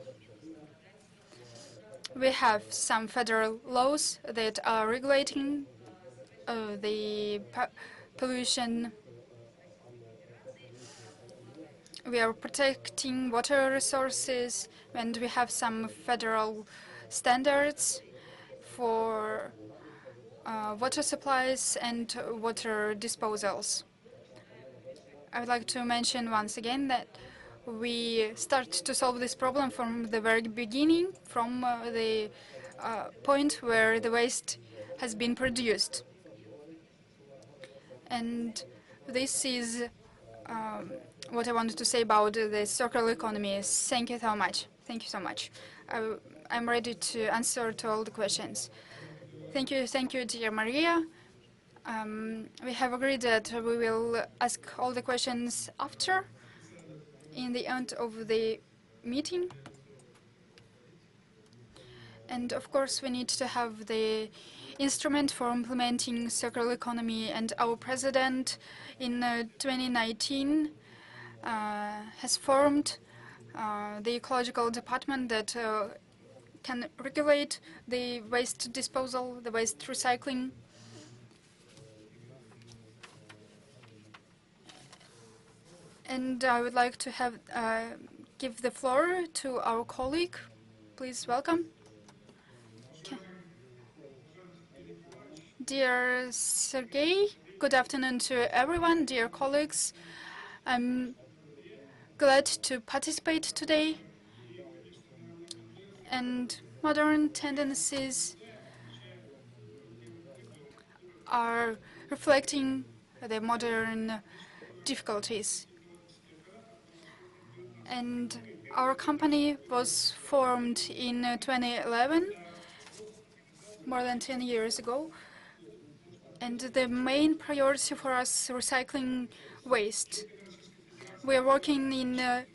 we have some federal laws that are regulating the pollution. We are protecting water resources, and we have some federal standards for water supplies and water disposals. I would like to mention once again that we start to solve this problem from the very beginning, from the point where the waste has been produced. And this is what I wanted to say about the circular economy. Thank you so much. Thank you so much. I'm ready to answer to all the questions. Thank you, dear Maria. We have agreed that we will ask all the questions after, in the end of the meeting. And of course, we need to have the instrument for implementing circular economy, and our president in 2019 has formed the ecological department that can regulate the waste disposal, the waste recycling. And I would like to have give the floor to our colleague. Please welcome. Okay. Dear Sergey, good afternoon to everyone, dear colleagues. I'm glad to participate today. And modern tendencies are reflecting the modern difficulties. And our company was formed in 2011, more than 10 years ago. And the main priority for us is recycling waste. We are working in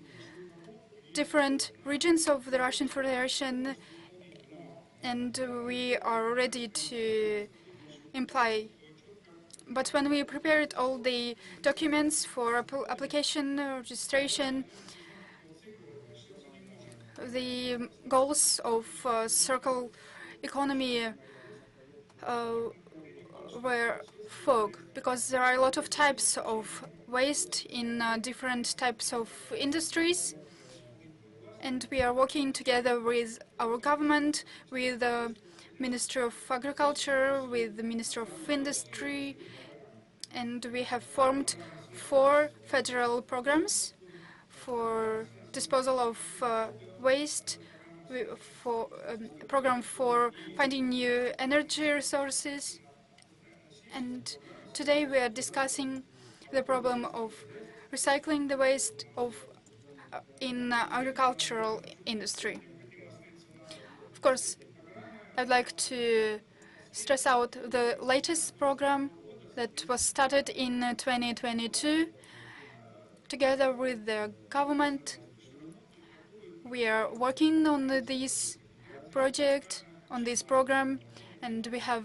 different regions of the Russian Federation, and we are ready to apply. But when we prepared all the documents for application registration, the goals of circular economy were fog, because there are a lot of types of waste in different types of industries. And we are working together with our government, with the Ministry of Agriculture, with the Ministry of Industry, and we have formed 4 federal programs for disposal of waste. for program for finding new energy resources. And today we are discussing the problem of recycling the waste of in agricultural industry. Of course, I'd like to stress out the latest program that was started in 2022. Together with the government, we are working on this project, on this program, and we have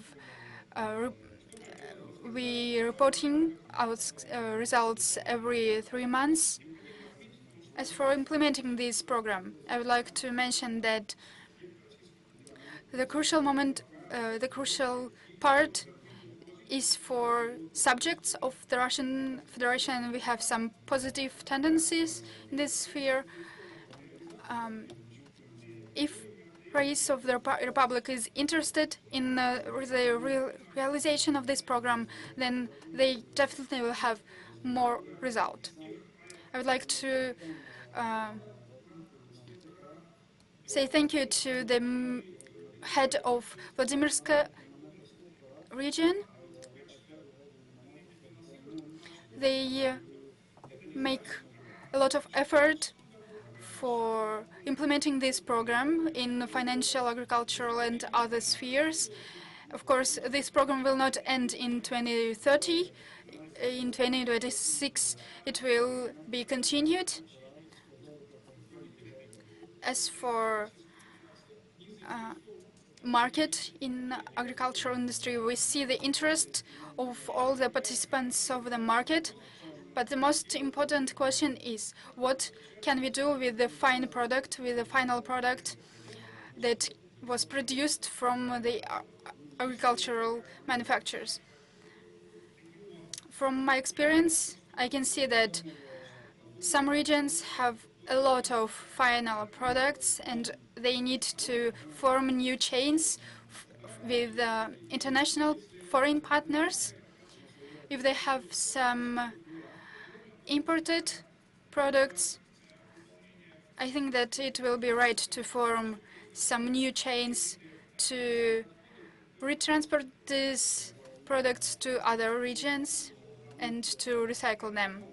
we reporting our results every 3 months. As for implementing this program, I would like to mention that the crucial moment, the crucial part is for subjects of the Russian Federation. We have some positive tendencies in this sphere. If race of the Republic is interested in the realization of this program, then they definitely will have more result. I would like to say thank you to the head of Vladimirska region. They make a lot of effort for implementing this program in financial, agricultural, and other spheres. Of course, this program will not end in 2030. In 2026, it will be continued. As for market in agricultural industry, we see the interest of all the participants of the market. But the most important question is, what can we do with the final product that was produced from the agricultural manufacturers? From my experience, I can see that some regions have a lot of final products and they need to form new chains with international foreign partners. If they have some imported products, I think that it will be right to form some new chains to retransport these products to other regions and to recycle them.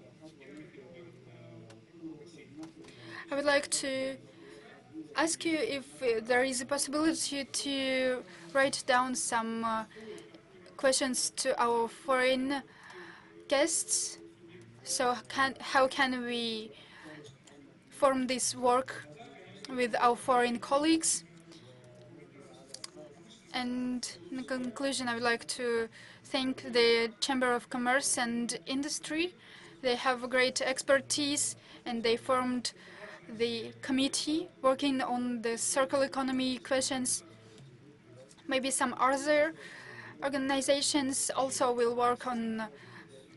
I would like to ask you if there is a possibility to write down some questions to our foreign guests. So how can we form this work with our foreign colleagues? And in conclusion, I would like to thank the Chamber of Commerce and Industry. They have great expertise and they formed the committee working on the circular economy questions. Maybe some other organizations also will work on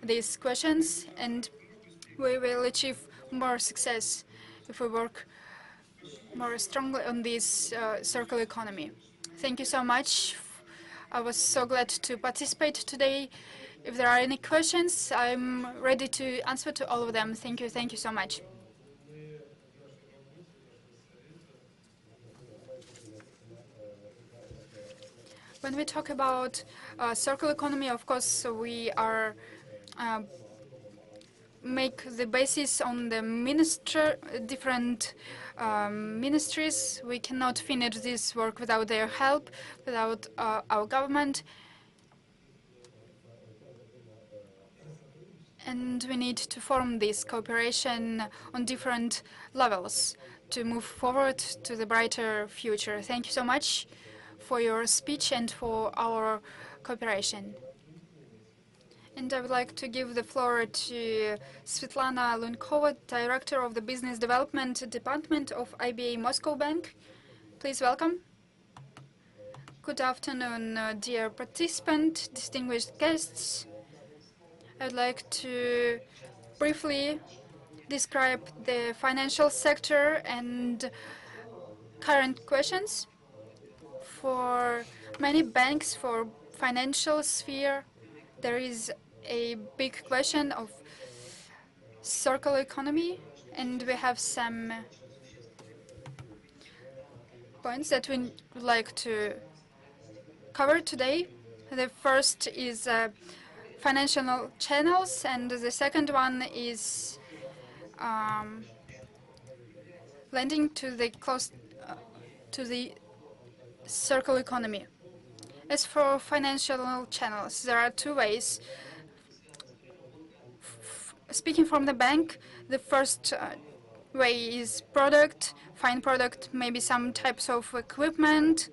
these questions, and we will achieve more success if we work more strongly on this circular economy. Thank you so much. I was so glad to participate today. If there are any questions, I'm ready to answer to all of them. Thank you. Thank you so much. When we talk about circular economy, of course, we are make the basis on the different ministries. We cannot finish this work without their help, without our government. And we need to form this cooperation on different levels to move forward to the brighter future. Thank you so much for your speech and for our cooperation. And I would like to give the floor to Svetlana Lunkova, Director of the Business Development Department of IBA Moscow Bank. Please welcome. Good afternoon, dear participant, distinguished guests. I'd like to briefly describe the financial sector and current questions. For many banks, for financial sphere, there is a big question of circular economy, and we have some points that we would like to cover today. The first is financial channels, and the second one is lending to the to the circle economy. As for financial channels, there are two ways. Speaking from the bank, the first way is product, fine product, maybe some types of equipment.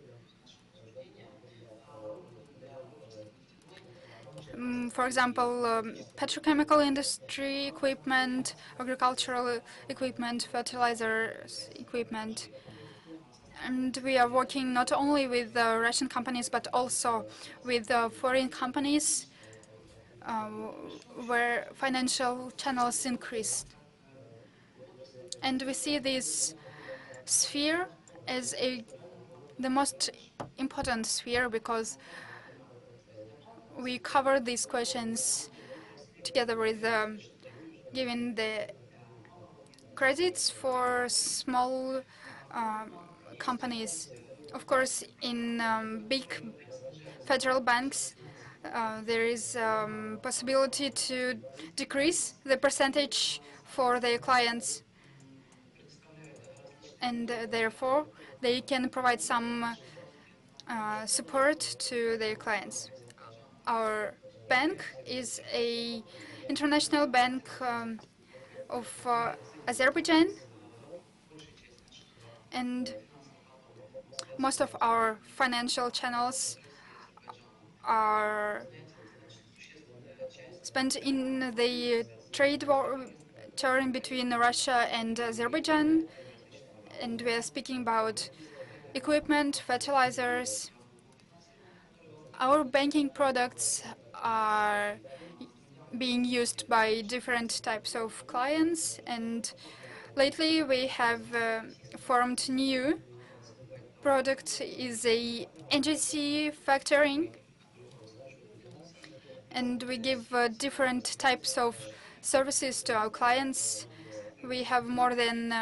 For example, petrochemical industry equipment, agricultural equipment, fertilizers equipment. And we are working not only with Russian companies, but also with foreign companies where financial channels increased. And we see this sphere as the most important sphere because we cover these questions together with giving the credits for small companies. Of course, in big federal banks, there is possibility to decrease the percentage for their clients, and therefore they can provide some support to their clients. Our bank is a international bank of Azerbaijan, and most of our financial channels are spent in the trade war turn between Russia and Azerbaijan, and we are speaking about equipment, fertilizers. Our banking products are being used by different types of clients, and lately we have formed new product is a NGC factoring, and we give different types of services to our clients. We have more than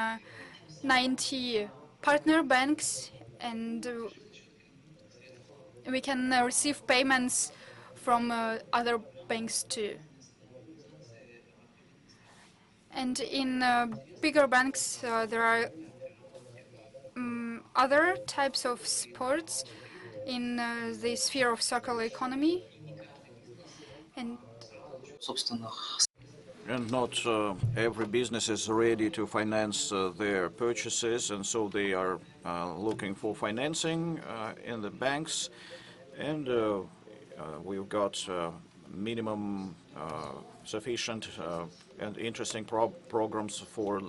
90 partner banks, and we can receive payments from other banks too. And in bigger banks, there are other types of sports in the sphere of circular economy. And not every business is ready to finance their purchases, and so they are looking for financing in the banks. And we've got minimum sufficient and interesting programs for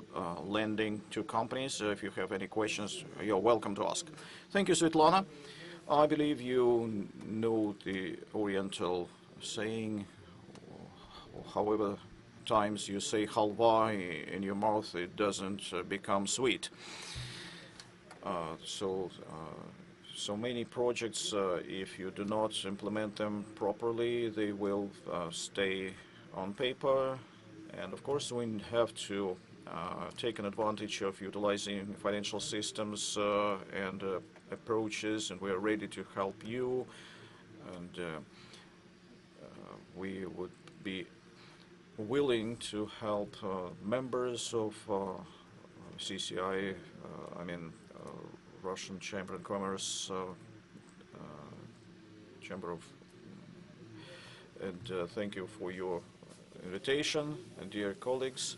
lending to companies. If you have any questions, you're welcome to ask. Thank you, Svetlana. I believe you know the Oriental saying, however times you say halva in your mouth, it doesn't become sweet. So many projects, if you do not implement them properly, they will stay on paper. And of course, we have to take an advantage of utilizing financial systems and approaches, and we are ready to help you. And we would be willing to help members of CCI, Russian Chamber of Commerce, Chamber of, and thank you for your invitation. And dear colleagues,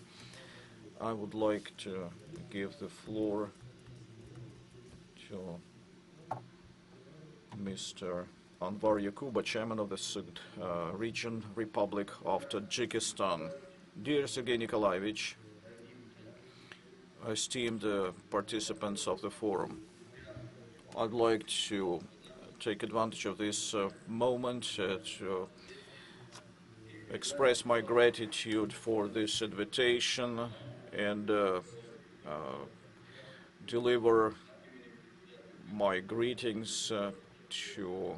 I would like to give the floor to Mr. Anvar Yakuba, Chairman of the Sud Region, Republic of Tajikistan. Dear Sergei Nikolaevich, esteemed participants of the forum, I'd like to take advantage of this moment to express my gratitude for this invitation and deliver my greetings to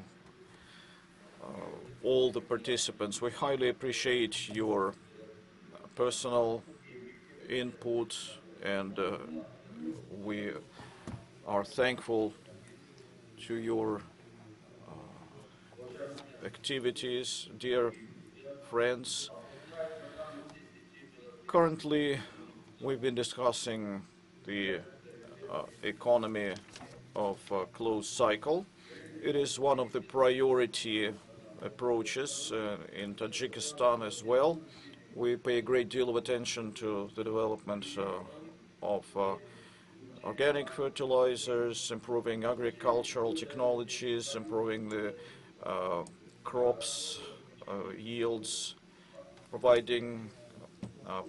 all the participants. We highly appreciate your personal input, and we are thankful to your activities, dear friends. Currently, we've been discussing the economy of closed cycle. It is one of the priority approaches in Tajikistan as well. We pay a great deal of attention to the development of organic fertilizers, improving agricultural technologies, improving the crops yields, providing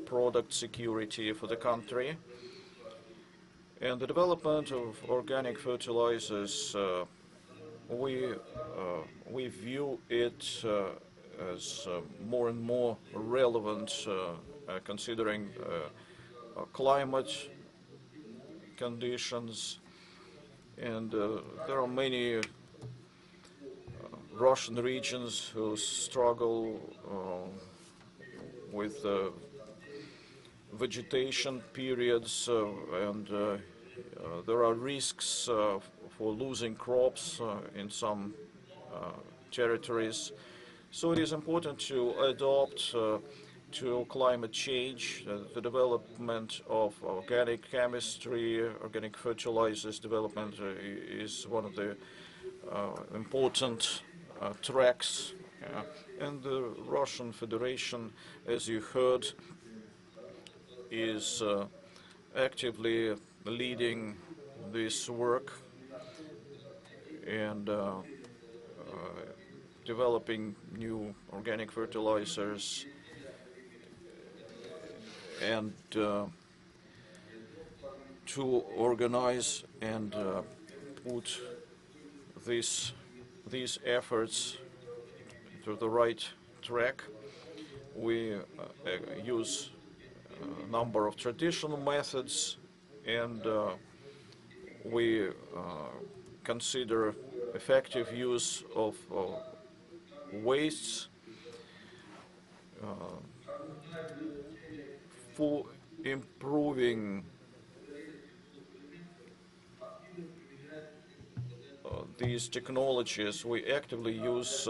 product security for the country. And the development of organic fertilizers, we view it as more and more relevant considering climate conditions, and there are many Russian regions who struggle with vegetation periods, and there are risks for losing crops in some territories. So it is important to adopt to climate change. The development of organic chemistry, organic fertilizers development is one of the important tracks. And the Russian Federation, as you heard, is actively leading this work and developing new organic fertilizers and to organize and put these efforts to the right track. We use a number of traditional methods, and we consider effective use of wastes for improving these technologies. We actively use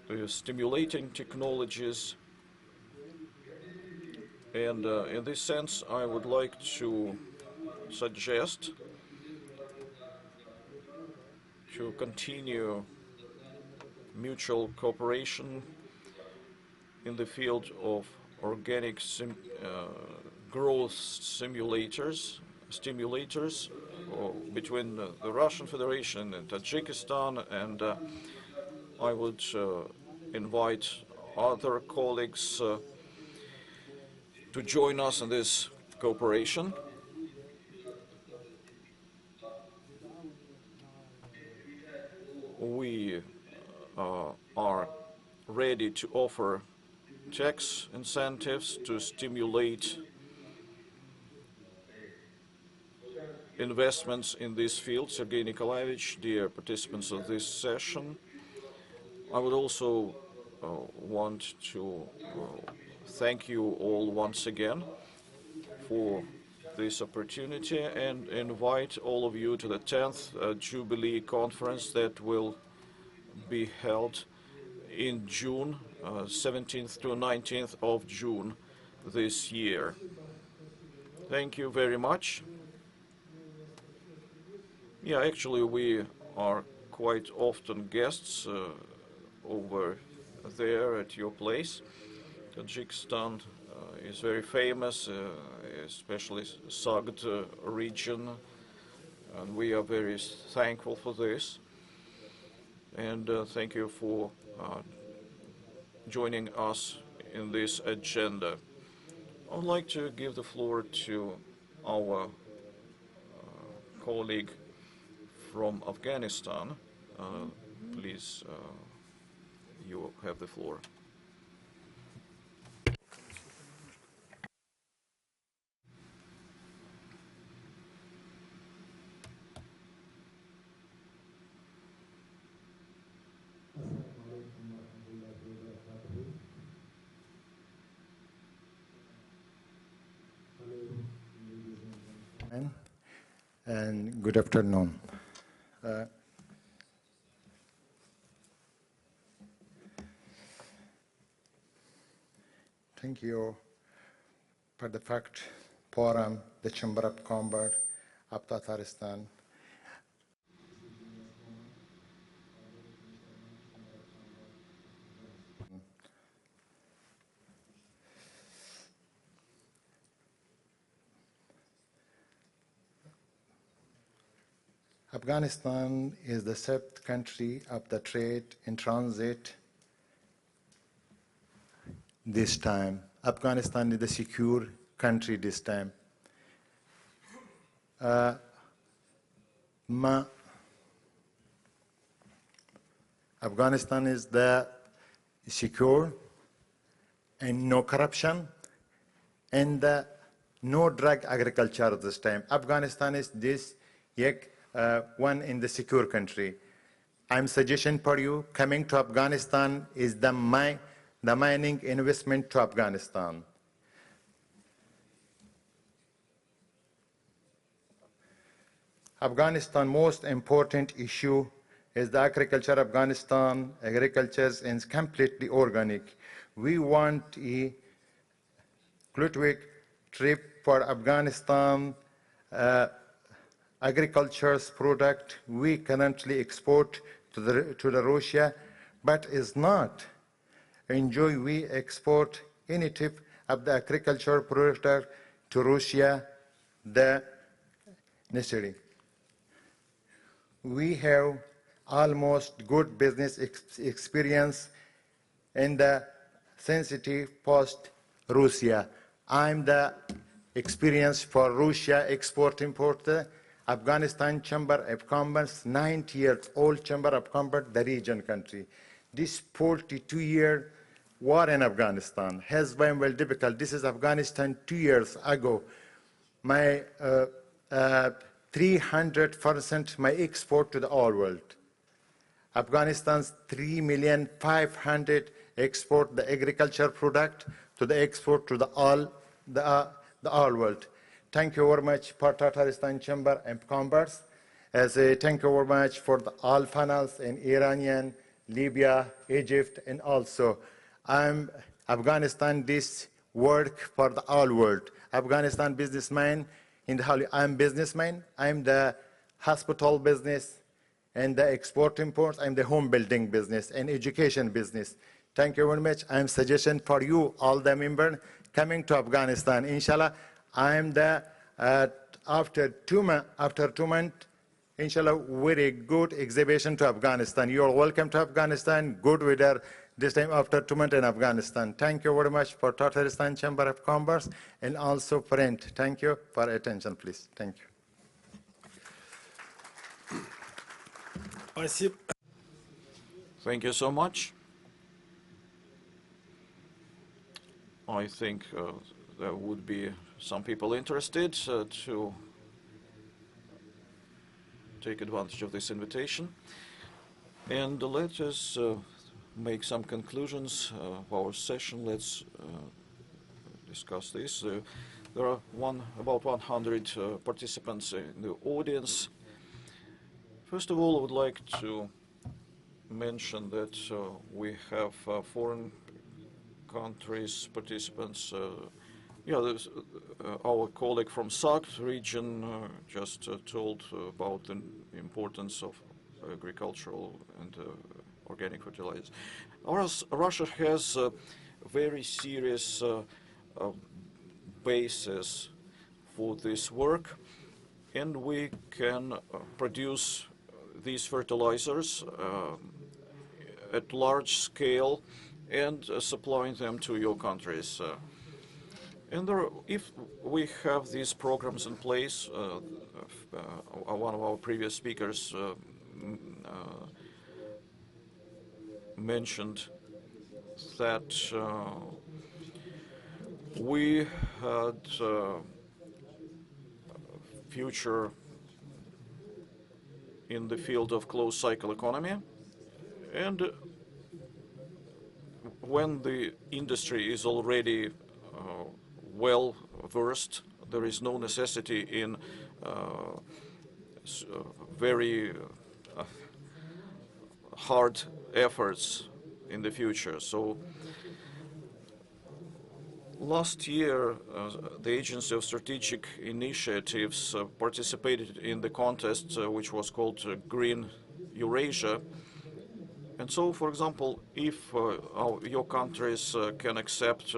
the stimulating technologies, and in this sense I would like to suggest to continue mutual cooperation in the field of organic growth stimulators between the Russian Federation and Tajikistan, and I would invite other colleagues to join us in this cooperation. We are ready to offer tax incentives to stimulate investments in this field. Sergei Nikolaevich, dear participants of this session, I would also want to thank you all once again for this opportunity and invite all of you to the 10th Jubilee Conference that will be held in June, 17th to 19th of June this year. Thank you very much. Yeah, actually we are quite often guests over there at your place. Tajikistan is very famous, especially Sagd region, and we are very thankful for this. And thank you for joining us in this agenda. I would like to give the floor to our colleague from Afghanistan. Please, you have the floor. And good afternoon. Thank you for the fact forum, the Chamber of Commerce of Tatarstan. Afghanistan is the 7th country of the trade in transit this time. Afghanistan is a secure country this time. Afghanistan is the secure and no corruption and no drug agriculture this time. Afghanistan is this one in the secure country. I'm suggestion for you coming to Afghanistan is the mining investment to Afghanistan. Afghanistan most important issue is the agriculture. Afghanistan agriculture is completely organic. We want a quick trip for Afghanistan agriculture's product we currently export to the Russia, but is not enjoy we export any type of the agriculture product to Russia the necessary. We have almost good business experience in the sensitive post Russia. I'm the experience for Russia export-import, Afghanistan Chamber of Commerce, 90 years old Chamber of Commerce, the region country. This 42-year war in Afghanistan has been well difficult. This is Afghanistan 2 years ago. My 300% my export to the all world. Afghanistan's 3,500,000 export the agriculture product to the export to the all world. Thank you very much for Tatarstan Chamber of Commerce. Thank you very much for the all panels in Iranian, Libya, Egypt, and also Afghanistan this work for the all world. Afghanistan businessman in the whole. I'm businessman. I'm the hospital business and the export import. I'm the home building business and education business. Thank you very much. I'm suggestion for you all the members coming to Afghanistan. Inshallah, I'm the after 2 months. Inshallah, very good exhibition to Afghanistan. You are welcome to Afghanistan. Good weather this time after 2 months in Afghanistan. Thank you very much for Tatarstan Chamber of Commerce and also friend. Thank you for attention, please. Thank you. Thank you so much. I think there would be some people interested to take advantage of this invitation. And let us make some conclusions of our session. Let's discuss this. There are about 100 participants in the audience. First of all, I would like to mention that we have foreign countries, participants. Our colleague from SACT region just told about the importance of agricultural and organic fertilizers. Russia has a very serious basis for this work, and we can produce these fertilizers at large scale and supplying them to your countries. And if we have these programs in place, one of our previous speakers mentioned that we had future in the field of closed cycle economy, and when the industry is already well versed, there is no necessity in very hard efforts in the future. So last year, the Agency of Strategic Initiatives participated in the contest which was called Green Eurasia. And so, for example, if your countries can accept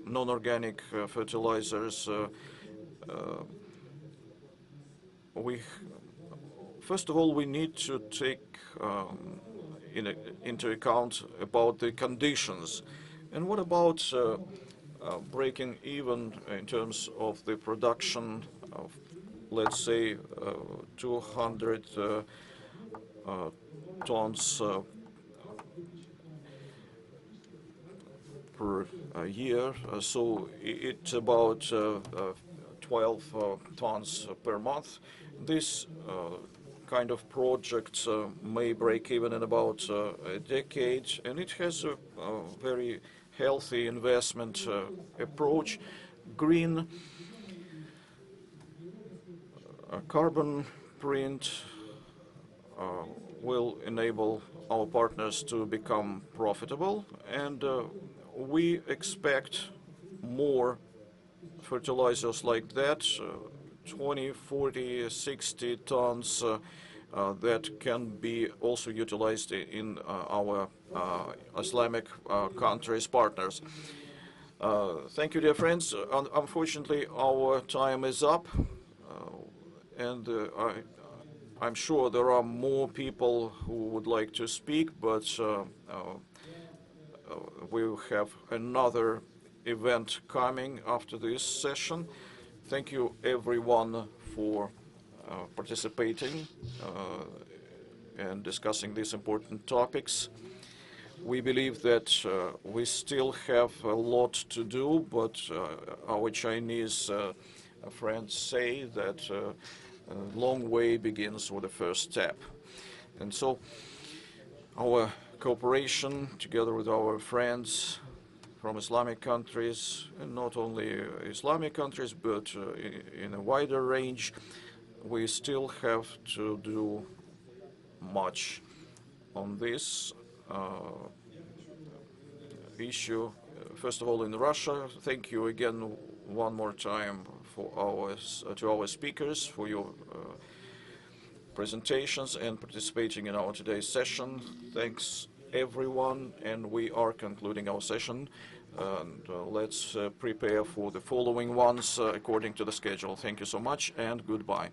non-organic fertilizers, first of all, we need to take into account about the conditions. And what about breaking even in terms of the production of, let's say, 200 tons per year, so it's about 12 tons per month. This kind of project may break even in about a decade, and it has a very healthy investment approach. Green carbon print will enable our partners to become profitable, and we expect more fertilizers like that, 20, 40, 60 tons that can be also utilized in our Islamic countries partners. Thank you, dear friends. Unfortunately, our time is up, and I'm sure there are more people who would like to speak, but we will have another event coming after this session. Thank you, everyone, for participating and discussing these important topics. We believe that we still have a lot to do, but our Chinese friends say that a long way begins with the first step. And so our cooperation together with our friends from Islamic countries, and not only Islamic countries, but in a wider range, we still have to do much on this issue. First of all, in Russia, thank you again one more time to our speakers for your presentations and participating in our today's session. Thanks, everyone, and we are concluding our session. And let's prepare for the following ones according to the schedule. Thank you so much, and goodbye.